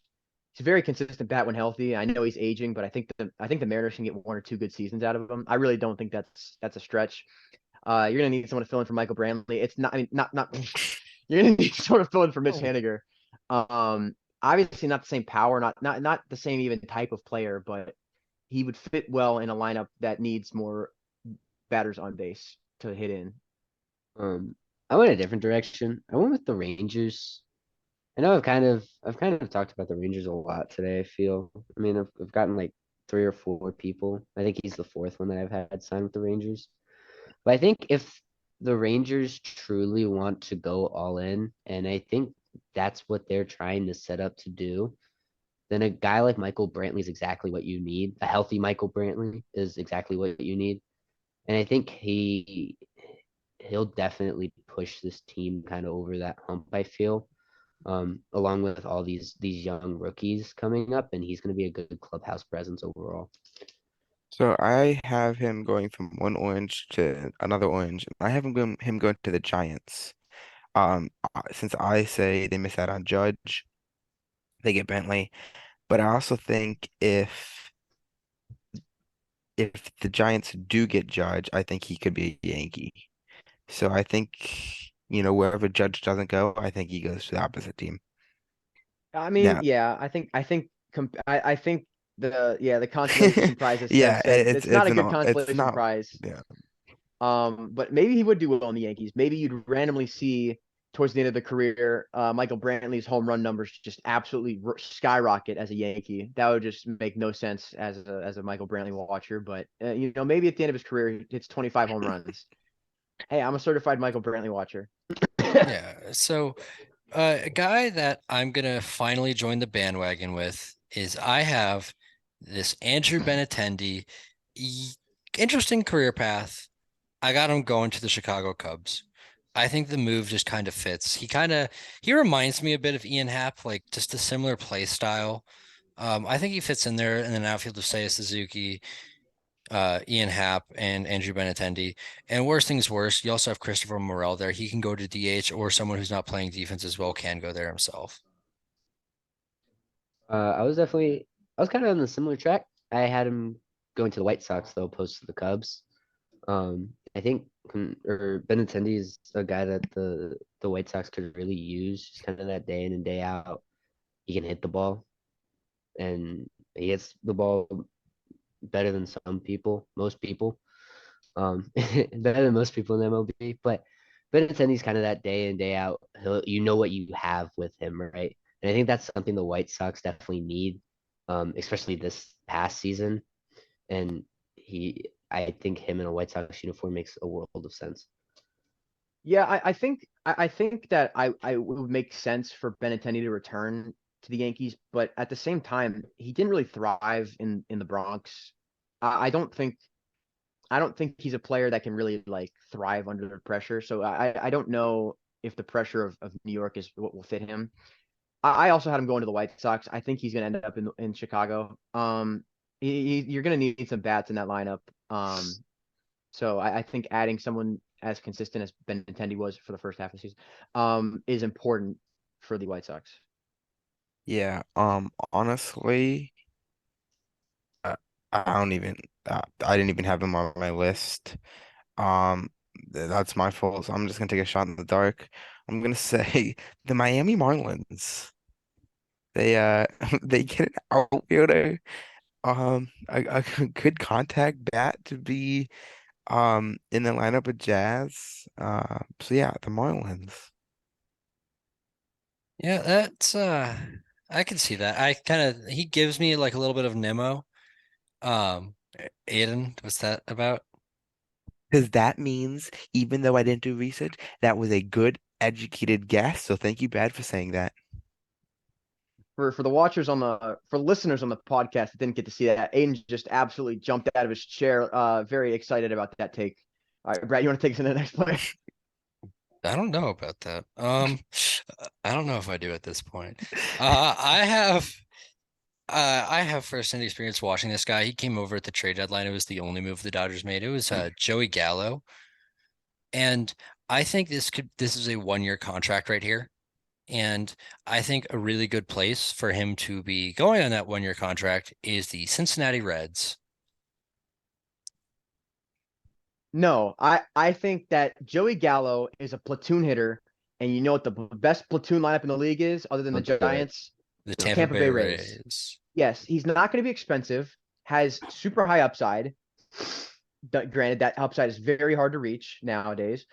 He's a very consistent bat when healthy. I know he's aging, but I think the Mariners can get 1 or 2 good seasons out of him. I really don't think that's a stretch. You're gonna need someone to fill in for Michael Brantley. It's not, I mean, not. You're gonna need someone to fill in for Mitch Haniger. Obviously not the same power, not the same even type of player, but he would fit well in a lineup that needs more batters on base to hit in. Um, I went a different direction. I went with the Rangers. I know I've kind of talked about the Rangers a lot today, I feel. I mean, I've gotten like 3 or 4 people. I think he's the fourth one that I've had signed with the Rangers. But I think if the Rangers truly want to go all in, and I think that's what they're trying to set up to do, then a guy like Michael Brantley is exactly what you need. A healthy Michael Brantley is exactly what you need. And I think he'll definitely push this team kind of over that hump, I feel. Along with all these young rookies coming up, and he's going to be a good clubhouse presence overall. So I have him going from one orange to another orange. I have him going to the Giants. Since I say they miss out on Judge, they get Bentley. But I also think if the Giants do get Judge, I think he could be a Yankee. So I think, wherever Judge doesn't go, I think he goes to the opposite team. I mean, Now, yeah, I think the consolation prize, as Steph yeah, said, it's not a good it's consolation not, prize. yeah. But maybe he would do well in the Yankees. Maybe you'd randomly see towards the end of the career, Michael Brantley's home run numbers just absolutely skyrocket as a Yankee. That would just make no sense as a Michael Brantley watcher. But maybe at the end of his career, he hits 25 home runs. Hey, I'm a certified Michael Brantley watcher. Yeah. So a guy that I'm gonna finally join the bandwagon with is I have this Andrew Benintendi. Interesting career path. I got him going to the Chicago Cubs. I think the move just kind of fits. He reminds me a bit of Ian Happ, like just a similar play style. I think he fits in there in an outfield of Seiya Suzuki, Ian Happ, and Andrew Benintendi. And worst things worse, you also have Christopher Morel there. He can go to DH, or someone who's not playing defense as well can go there himself. I was kind of on the similar track. I had him going to the White Sox though, opposed to the Cubs. I think or Benintendi is a guy that the White Sox could really use, just kind of that day in and day out. He can hit the ball, and he hits the ball better than most people. Better than most people in MLB. But Benintendi's kind of that day in day out. You know what you have with him, right? And I think that's something the White Sox definitely need, especially this past season. And I think him in a White Sox uniform makes a world of sense. Yeah, I think that I would make sense for Benintendi to return to the Yankees, but at the same time, he didn't really thrive in the Bronx. I don't think he's a player that can really like thrive under the pressure. So I don't know if the pressure of New York is what will fit him. I also had him going to the White Sox. I think he's going to end up in Chicago. You're going to need some bats in that lineup. So I think adding someone as consistent as Benintendi was for the first half of the season, is important for the White Sox. Yeah, honestly, uh, I don't even I didn't even have him on my list. Um, that's my fault. So I'm just gonna take a shot in the dark. I'm gonna say the Miami Marlins. They they get an outfielder, a good contact bat to be in the lineup with Jazz. So yeah, the Marlins. Yeah, that's I can see that. He gives me like a little bit of Nemo. Aiden, what's that about? Because that means, even though I didn't do research, that was a good, educated guess. So thank you, Brad, for saying that. For the watchers for listeners on the podcast that didn't get to see that, Aiden just absolutely jumped out of his chair, very excited about that take. All right, Brad, you want to take us to the next player? I don't know about that. I don't know if I do at this point. I have first-hand experience watching this guy. He came over at the trade deadline. It was the only move the Dodgers made. It was Joey Gallo. And I think this is a 1-year contract right here. And I think a really good place for him to be going on that 1-year contract is the Cincinnati Reds. No, I think that Joey Gallo is a platoon hitter, and you know what the best platoon lineup in the league is, other than the Don't do it. Giants? The No. Tampa Tampa Bay Bay Rays. Rays. Yes, he's not going to be expensive, has super high upside. Granted, that upside is very hard to reach nowadays,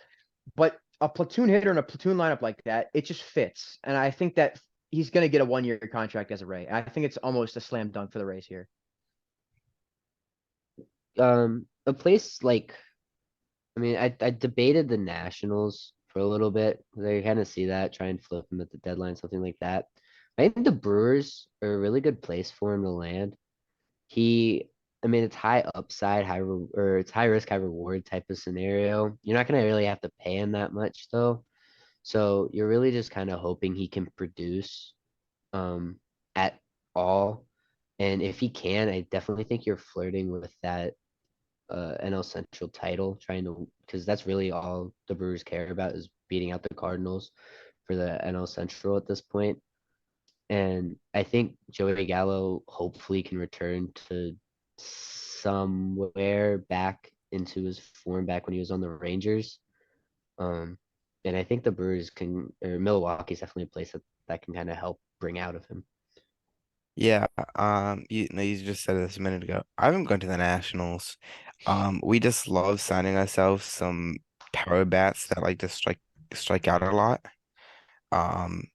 but a platoon hitter in a platoon lineup like that, it just fits. And I think that he's going to get a 1-year contract as a Ray. I think it's almost a slam dunk for the Rays here. A place like I mean, I debated the Nationals for a little bit because I kind of see that, try and flip him at the deadline, something like that. I think the Brewers are a really good place for him to land. He, I mean, it's high upside, or it's high risk, high reward type of scenario. You're not gonna really have to pay him that much though, so you're really just kind of hoping he can produce, um, at all. And if he can, I definitely think you're flirting with that NL Central title, trying to because that's really all the Brewers care about is beating out the Cardinals for the NL Central at this point. And I think Joey Gallo hopefully can return to somewhere back into his form back when he was on the Rangers. Um, and I think the Brewers can, or Milwaukee's definitely a place that can kind of help bring out of him. Yeah, you no, you just said this a minute ago. I haven't gone to the Nationals. We just love signing ourselves some power bats that like to strike out a lot. Um,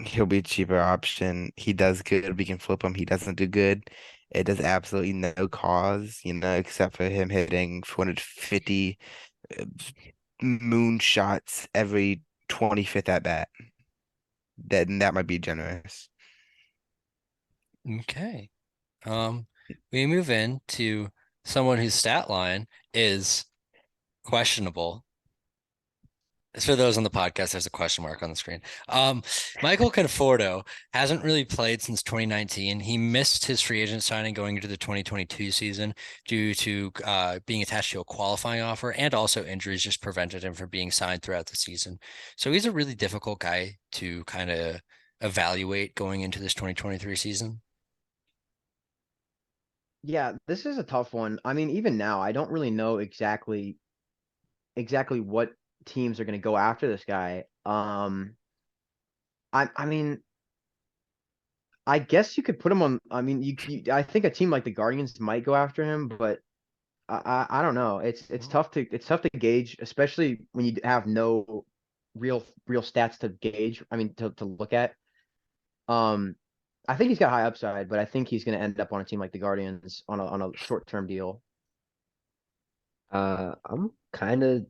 he'll be a cheaper option. He does good. We can flip him. He doesn't do good. It does absolutely no cause, except for him hitting 450 uh, moon shots every 25th at bat. That might be generous. Okay. We move in to someone whose stat line is questionable. For those on the podcast, there's a question mark on the screen. Michael Conforto hasn't really played since 2019. He missed his free agent signing going into the 2022 season due to being attached to a qualifying offer, and also injuries just prevented him from being signed throughout the season. So he's a really difficult guy to kind of evaluate going into this 2023 season. Yeah, this is a tough one. I mean, even now, I don't really know exactly what teams are going to go after this guy. I mean, I guess you could put him on. I mean, I think a team like the Guardians might go after him, but I don't know. It's tough to gauge, especially when you have no real stats to gauge. I mean, to look at. Um, I think he's got high upside, but I think he's going to end up on a team like the Guardians on a short term deal. I'm kind of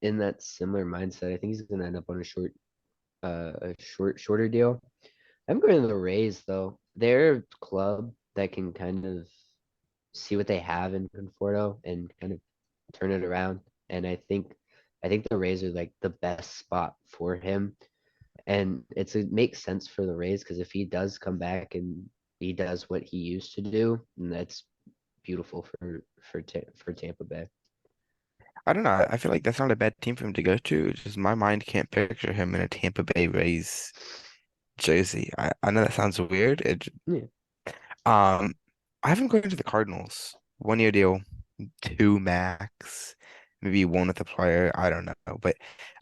in that similar mindset. I think he's gonna end up on a shorter deal. I'm going to the Rays though. They're a club that can kind of see what they have in Conforto and kind of turn it around. And I think the Rays are like the best spot for him. And it makes sense for the Rays because if he does come back and he does what he used to do, then that's beautiful for Tampa Bay. I don't know. I feel like that's not a bad team for him to go to. It's just my mind can't picture him in a Tampa Bay Rays jersey. I know that sounds weird. Yeah. Um, I have him going to the Cardinals. 1 year deal, two max, maybe one with the player. I don't know, but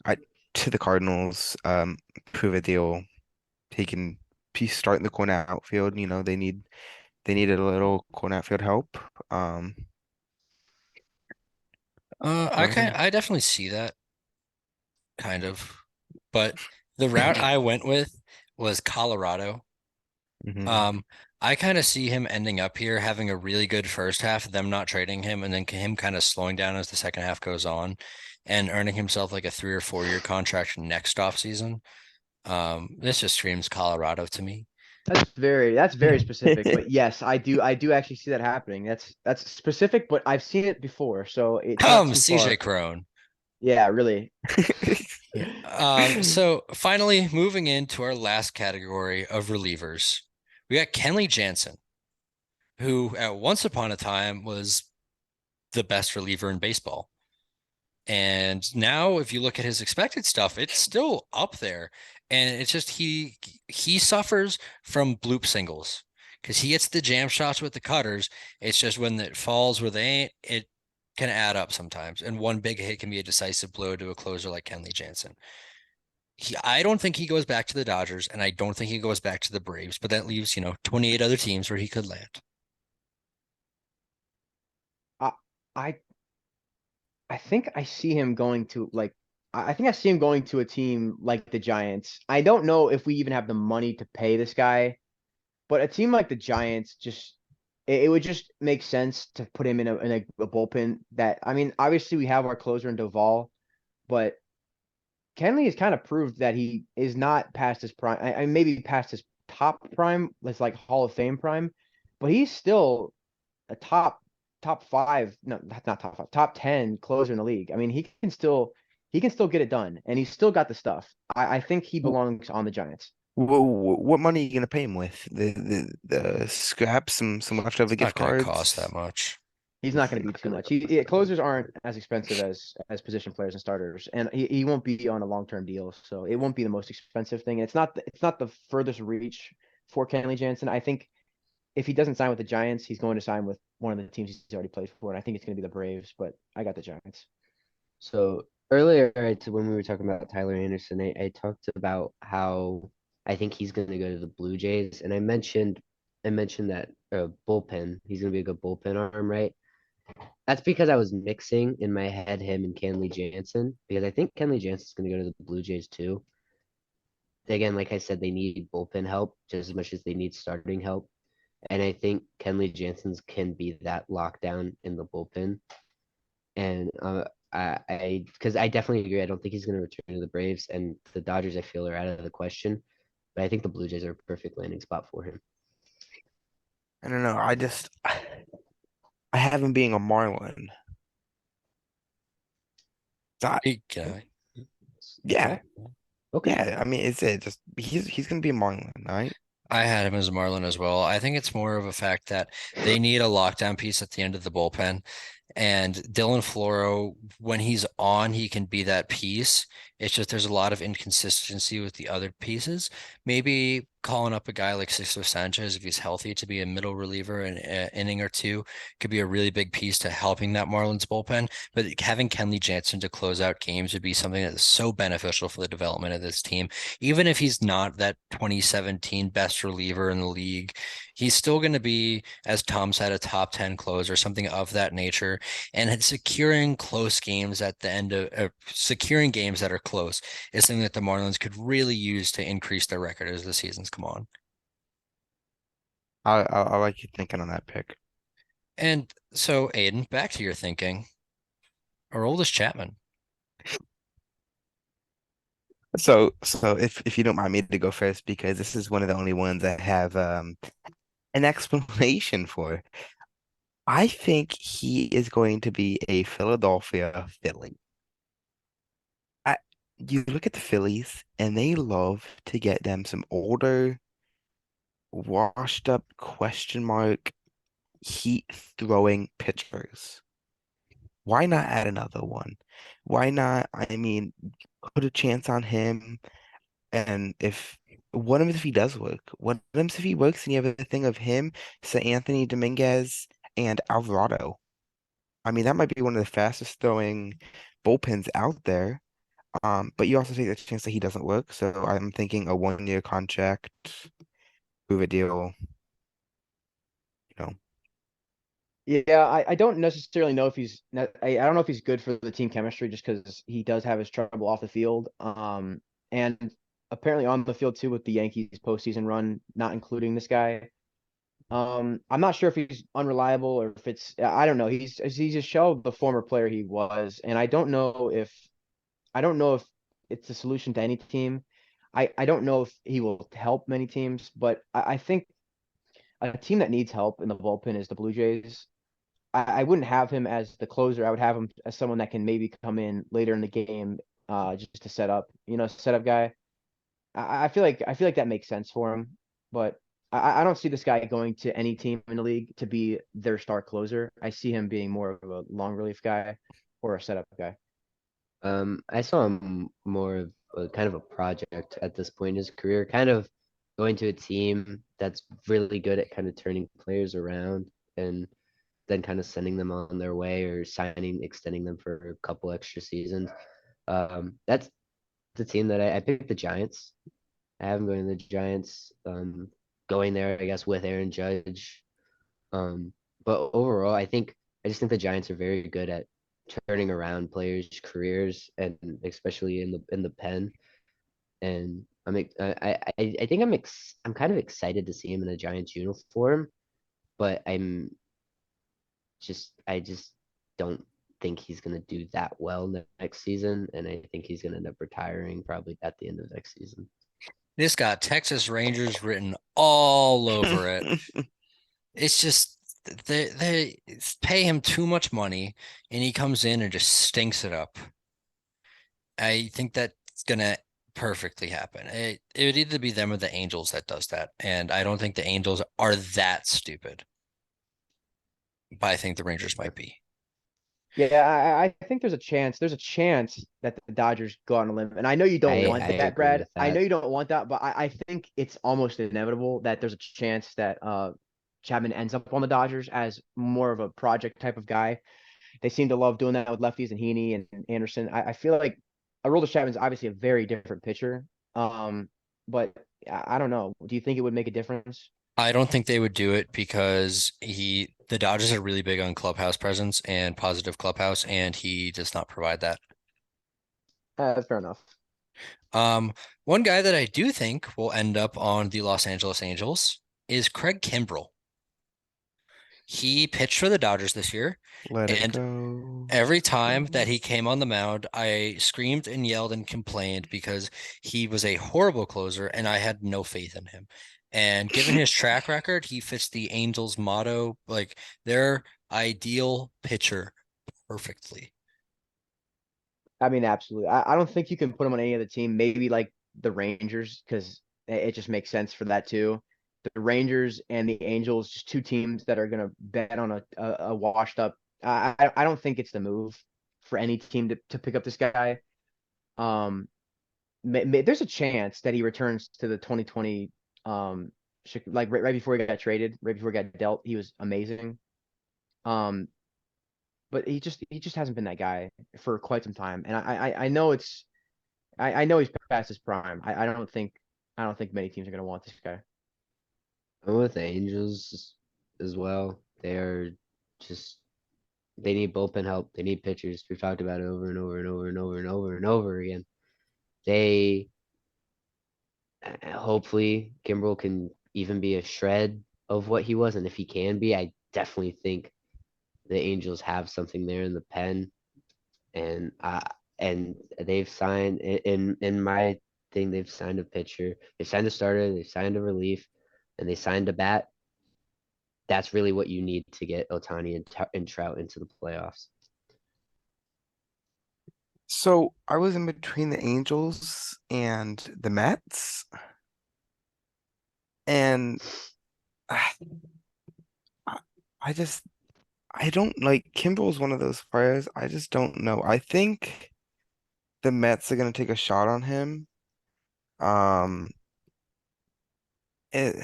I to the Cardinals. Prove a deal. He can he's starting the corner outfield. You know they needed a little corner outfield help. Um, I don't know. I definitely see that kind of, but the route I went with was Colorado. Hmm. Um, I kind of see him ending up here having a really good first half, them not trading him, and then him kind of slowing down as the second half goes on, and earning himself like a 3 or 4 year contract next off season. This just screams Colorado to me. That's very specific, but yes, I do actually see that happening. That's specific, but I've seen it before, so it's not too CJ far. Crone. Yeah, really. So finally moving into our last category of relievers, we got Kenley Jansen, who at once upon a time was the best reliever in baseball. And now if you look at his expected stuff, it's still up there. And it's just he suffers from bloop singles because he gets the jam shots with the cutters. It's just when it falls where they ain't, it can add up sometimes. And one big hit can be a decisive blow to a closer like Kenley Jansen. I don't think he goes back to the Dodgers, and I don't think he goes back to the Braves, but that leaves, 28 other teams where he could land. I I I think I see him going to like I think I see him going to a team like the Giants. I don't know if we even have the money to pay this guy, but a team like the Giants just it would just make sense to put him in a bullpen that I mean, obviously we have our closer in Doval, but Kenley has kind of proved that he is not past his prime. I maybe past his top prime, that's like Hall of Fame prime, but he's still a top five, no, not top five, top 10 closer in the league. I mean, he can still get it done, and he's still got the stuff. I think he belongs on the Giants. What money are you gonna pay him with? The scraps, some leftover It's gift not going to cost cards. that much. He's not going to be too much. Closers aren't as expensive as position players and starters, and he won't be on a long term deal, so it won't be the most expensive thing. It's not the furthest reach for Kenley Jansen. I think if he doesn't sign with the Giants, he's going to sign with one of the teams he's already played for, and I think it's going to be the Braves. But I got the Giants. So earlier, when we were talking about Tyler Anderson, I talked about how I think he's going to go to the Blue Jays, and I mentioned that bullpen. He's going to be a good bullpen arm, right? That's because I was mixing in my head him and Kenley Jansen because I think Kenley Jansen's going to go to the Blue Jays too. Again, like I said, they need bullpen help just as much as they need starting help, and I think Kenley Jansen's can be that lockdown in the bullpen. And because I definitely agree. I don't think he's going to return to the Braves and the Dodgers. I feel are out of the question, but I think the Blue Jays are a perfect landing spot for him. I don't know. I have him being a Marlin. That Big guy. Yeah, Okay. Okay. yeah. I mean, it's it. Just he's gonna be a Marlin, right? I had him as a Marlin as well. I think it's more of a fact that they need a lockdown piece at the end of the bullpen. And Dylan Floro, when he's on, he can be that piece. It's just there's a lot of inconsistency with the other pieces. Maybe calling up a guy like Sixto Sanchez, if he's healthy, to be a middle reliever in an inning or two could be a really big piece to helping that Marlins bullpen. But having Kenley Jansen to close out games would be something that is so beneficial for the development of this team. Even if he's not that 2017 best reliever in the league, he's still going to be, as Tom said, a top 10 closer, something of that nature. And securing close games at the end of securing games that are close is something that the Marlins could really use to increase their record as the seasons come on. I like you thinking on that pick. And so, Aiden, back to your thinking. Our oldest Chapman. So if you don't mind me to go first, because this is one of the only ones I have an explanation for. I think he is going to be a Philadelphia Philly. I, you look at the Phillies, and they love to get them some older, washed up question mark heat throwing pitchers. Why not add another one? Why not? I mean, put a chance on him. And if one of them, if he does work, one of them, if he works, and you have a thing of him, St. Anthony Dominguez, and Alvarado. I mean, that might be one of the fastest throwing bullpens out there. But you also take the chance that he doesn't work. So I'm thinking a 1 year contract, prove a deal, you know. Yeah, I don't necessarily know if I don't know if he's good for the team chemistry just because he does have his trouble off the field. And apparently on the field too with the Yankees postseason run, not including this guy. I'm not sure if he's unreliable or if I don't know. He's a shell of the former player he was, and I don't know if it's a solution to any team. I don't know if he will help many teams, but I think a team that needs help in the bullpen is the Blue Jays. I wouldn't have him as the closer. I would have him as someone that can maybe come in later in the game, just to set up, setup guy. I feel like that makes sense for him, but I don't see this guy going to any team in the league to be their star closer. I see him being more of a long relief guy or a setup guy. I saw him more of a kind of a project at this point in his career, kind of going to a team that's really good at kind of turning players around and then kind of sending them on their way or extending them for a couple extra seasons. That's the team that I picked the Giants. I have him going to the Giants, going there, I guess, with Aaron Judge. Um, but overall, I just think the Giants are very good at turning around players' careers and especially in the pen. And I think I'm kind of excited to see him in a Giants uniform, but I just don't think he's gonna do that well next season, and I think he's gonna end up retiring probably at the end of next season. This got Texas Rangers written all over it. It's just they pay him too much money and he comes in and just stinks it up. I think that's gonna perfectly happen. It would either be them or the Angels that does that. And I don't think the Angels are that stupid, but I think the Rangers might be. Yeah, I think there's a chance. There's a chance that the Dodgers go on a limb. And I know you don't I want that, agree Brad. with I that. know you don't want that, but I think it's almost inevitable that there's a chance that Chapman ends up on the Dodgers as more of a project type of guy. They seem to love doing that with lefties and Heaney and Anderson. I feel like Aroldis Chapman's obviously a very different pitcher. But I don't know. Do you think it would make a difference? I don't think they would do it because the Dodgers are really big on clubhouse presence and positive clubhouse, and he does not provide that. That's fair enough. One guy that I do think will end up on the Los Angeles Angels is Craig Kimbrell. He pitched for the Dodgers this year, Let it and go. every time that he came on the mound, I screamed and yelled and complained because he was a horrible closer and I had no faith in him. And given his track record, he fits the Angels' motto, like their ideal pitcher perfectly. I mean, absolutely. I don't think you can put him on any other team. Maybe like the Rangers, because it just makes sense for that too. The Rangers and the Angels, just two teams that are gonna bet on a washed up. I don't think it's the move for any team to pick up this guy. Um, there's a chance that he returns to the 2020, like right before he got traded, right before he got dealt. He was amazing. Um, but he just hasn't been that guy for quite some time. And I know I know he's past his prime. I don't think many teams are gonna want this guy. I'm with the Angels as well. They're just they need bullpen help. They need pitchers. We've talked about it over and over and over and over and over and over again. They hopefully Kimbrel can even be a shred of what he was, and if he can be, I definitely think the Angels have something there in the pen, and they've signed in my thing. They've signed a pitcher, they signed a starter, they signed a relief, and they signed a bat. That's really what you need to get Otani and Trout into the playoffs. So I was in between the Angels and the Mets, and I, I just I don't like Kimbrel's one of those players. I just don't know. I think the Mets are gonna take a shot on him. Um, it,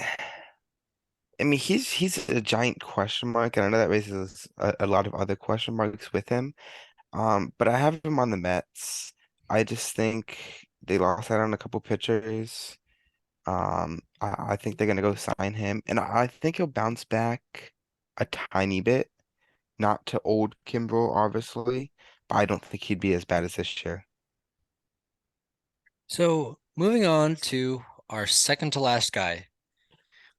I mean, he's a giant question mark, and I know that raises a lot of other question marks with him. But I have him on the Mets. I just think they lost out on a couple pitchers. I think they're gonna go sign him, and I think he'll bounce back a tiny bit, not to old Kimbrel, obviously, but I don't think he'd be as bad as this year. So moving on to our second to last guy,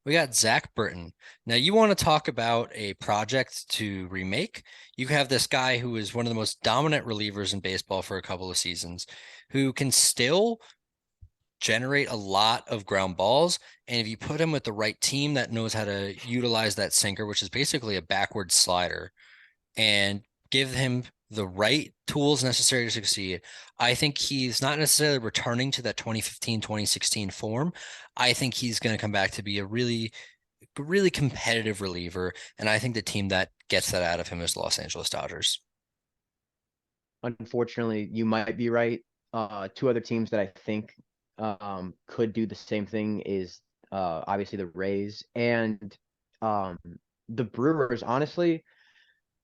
we got Zach Britton. Now, you want to talk about a project to remake? You have this guy who is one of the most dominant relievers in baseball for a couple of seasons, who can still generate a lot of ground balls. And if you put him with the right team that knows how to utilize that sinker, which is basically a backward slider, and give him the right tools necessary to succeed, I think he's not necessarily returning to that 2015, 2016 form. I think he's going to come back to be a really, really competitive reliever. And I think the team that gets that out of him is Los Angeles Dodgers. Unfortunately, you might be right. Two other teams that I think could do the same thing is obviously the Rays and um, the Brewers. Honestly,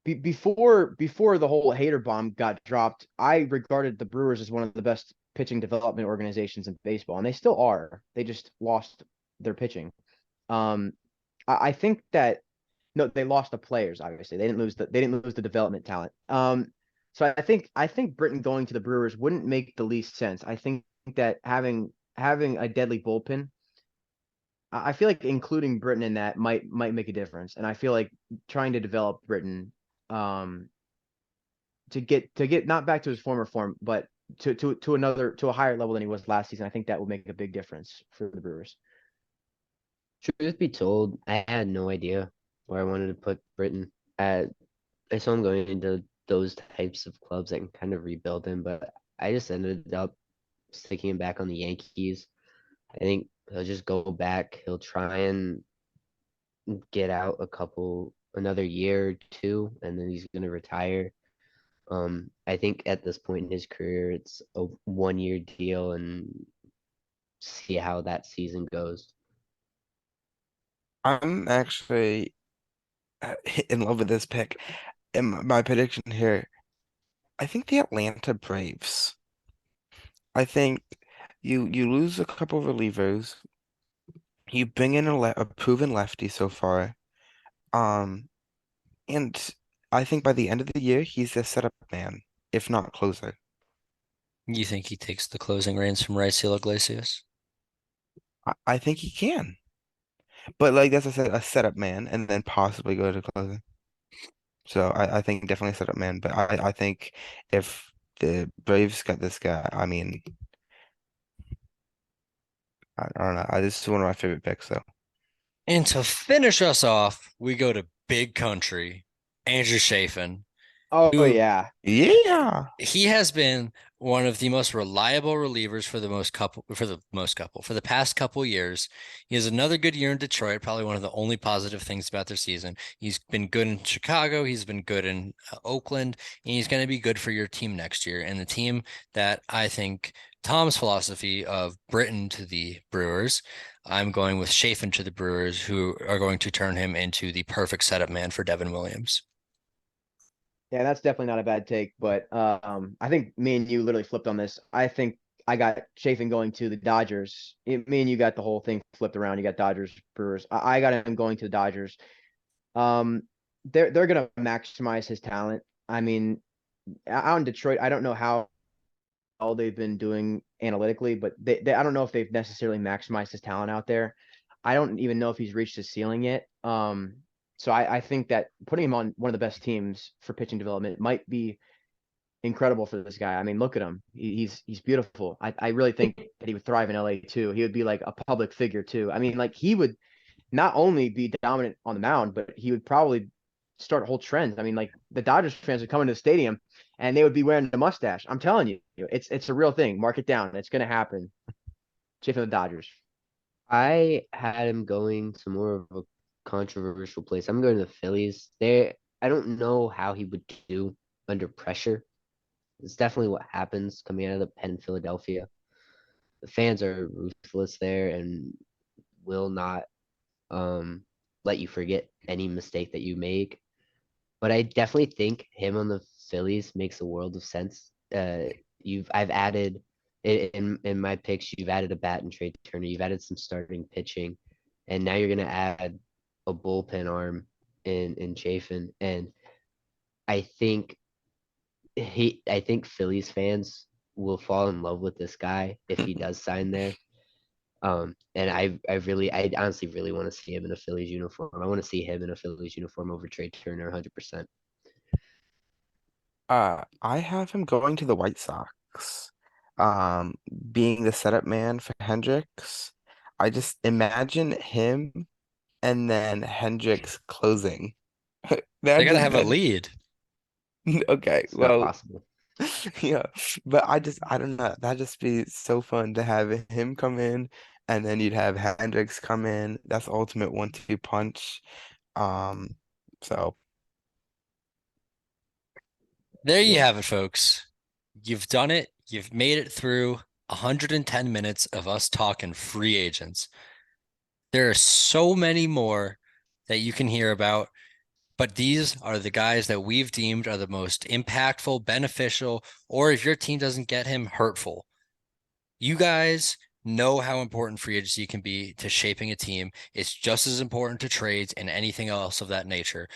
before the whole hater bomb got dropped, I regarded the Brewers as one of the best pitching development organizations in baseball, and they still are. They just lost their pitching. Um, I think that no, they lost the players. Obviously, they didn't lose the development talent. So I think Britton going to the Brewers wouldn't make the least sense. I think that having a deadly bullpen, I feel like including Britton in that might make a difference. And I feel like trying to develop Britton, um, to get not back to his former form, but to a higher level than he was last season, I think that would make a big difference for the Brewers. Truth be told, I had no idea where I wanted to put Britain. I saw him going into those types of clubs that can kind of rebuild him, but I just ended up sticking him back on the Yankees. I think he'll just go back. He'll try and get out another year or two, and then he's gonna retire. I think at this point in his career, it's a 1 year deal and see how that season goes. I'm actually in love with this pick. And my prediction here, I think the Atlanta Braves. I think you lose a couple relievers. You bring in a proven lefty so far. Um, and I think by the end of the year, he's a setup man, if not closer. You think he takes the closing reins from Raisel Iglesias? I think he can. But like as I said, a setup man and then possibly go to closer. So I think definitely a setup man. But I think if the Braves got this guy, I mean, I don't know. This is one of my favorite picks, though. And to finish us off, we go to big country, Andrew Chafin. Oh who yeah. Yeah. he has been one of the most reliable relievers for the past couple years. He has another good year in Detroit, probably one of the only positive things about their season. He's been good in Chicago, he's been good in Oakland, and he's going to be good for your team next year. And the team that I think Tom's philosophy of Britain to the Brewers, I'm going with Chafin to the Brewers, who are going to turn him into the perfect setup man for Devin Williams. Yeah, that's definitely not a bad take, but I think me and you literally flipped on this. I think I got Chafin going to the Dodgers. Me and you got the whole thing flipped around. You got Dodgers, Brewers. I got him going to the Dodgers. Um, they're gonna maximize his talent. I mean, out in Detroit, I don't know how all they've been doing analytically, but I don't know if they've necessarily maximized his talent out there. I don't even know if he's reached his ceiling yet. So I think that putting him on one of the best teams for pitching development might be incredible for this guy. I mean, look at him. He's beautiful. I really think that he would thrive in LA too. He would be like a public figure too. I mean, like he would not only be dominant on the mound, but he would probably start whole trends. I mean, like the Dodgers fans would come into the stadium and they would be wearing the mustache. I'm telling you, it's a real thing. Mark it down. It's gonna happen. Chafin the Dodgers. I had him going to more of a controversial place. I'm going to the Phillies. I don't know how he would do under pressure. It's definitely what happens coming out of the pen in Philadelphia. The fans are ruthless there and will not um let you forget any mistake that you make. But I definitely think him on the Phillies makes a world of sense. I've added in my picks, you've added a bat and trade Turner, you've added some starting pitching, and now you're gonna add a bullpen arm in Chafin. And I think I think Phillies fans will fall in love with this guy if he does sign there. And I honestly really want to see him in a Phillies uniform. I want to see him in a Phillies uniform over Trey Turner 100%. I have him going to the White Sox. Um, Being the setup man for Hendricks. I just imagine him and then Hendricks closing. They That gotta just have a that lead. okay, It's not well, possible. yeah, but I don't know. That'd just be so fun to have him come in, and then you'd have Hendricks come in. That's ultimate 1-2 punch. Um, so There you yeah. have it, folks. You've done it. You've made it through 110 minutes of us talking free agents. There are so many more that you can hear about, but these are the guys that we've deemed are the most impactful, beneficial, or if your team doesn't get him, hurtful. You guys know how important free agency can be to shaping a team. It's just as important to trades and anything else of that nature.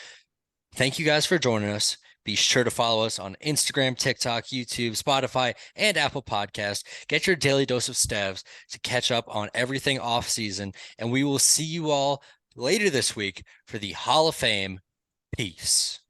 Thank you guys for joining us. Be sure to follow us on Instagram, TikTok, YouTube, Spotify, and Apple Podcasts. Get your daily dose of Stavs to catch up on everything off season. And we will see you all later this week for the Hall of Fame. Peace.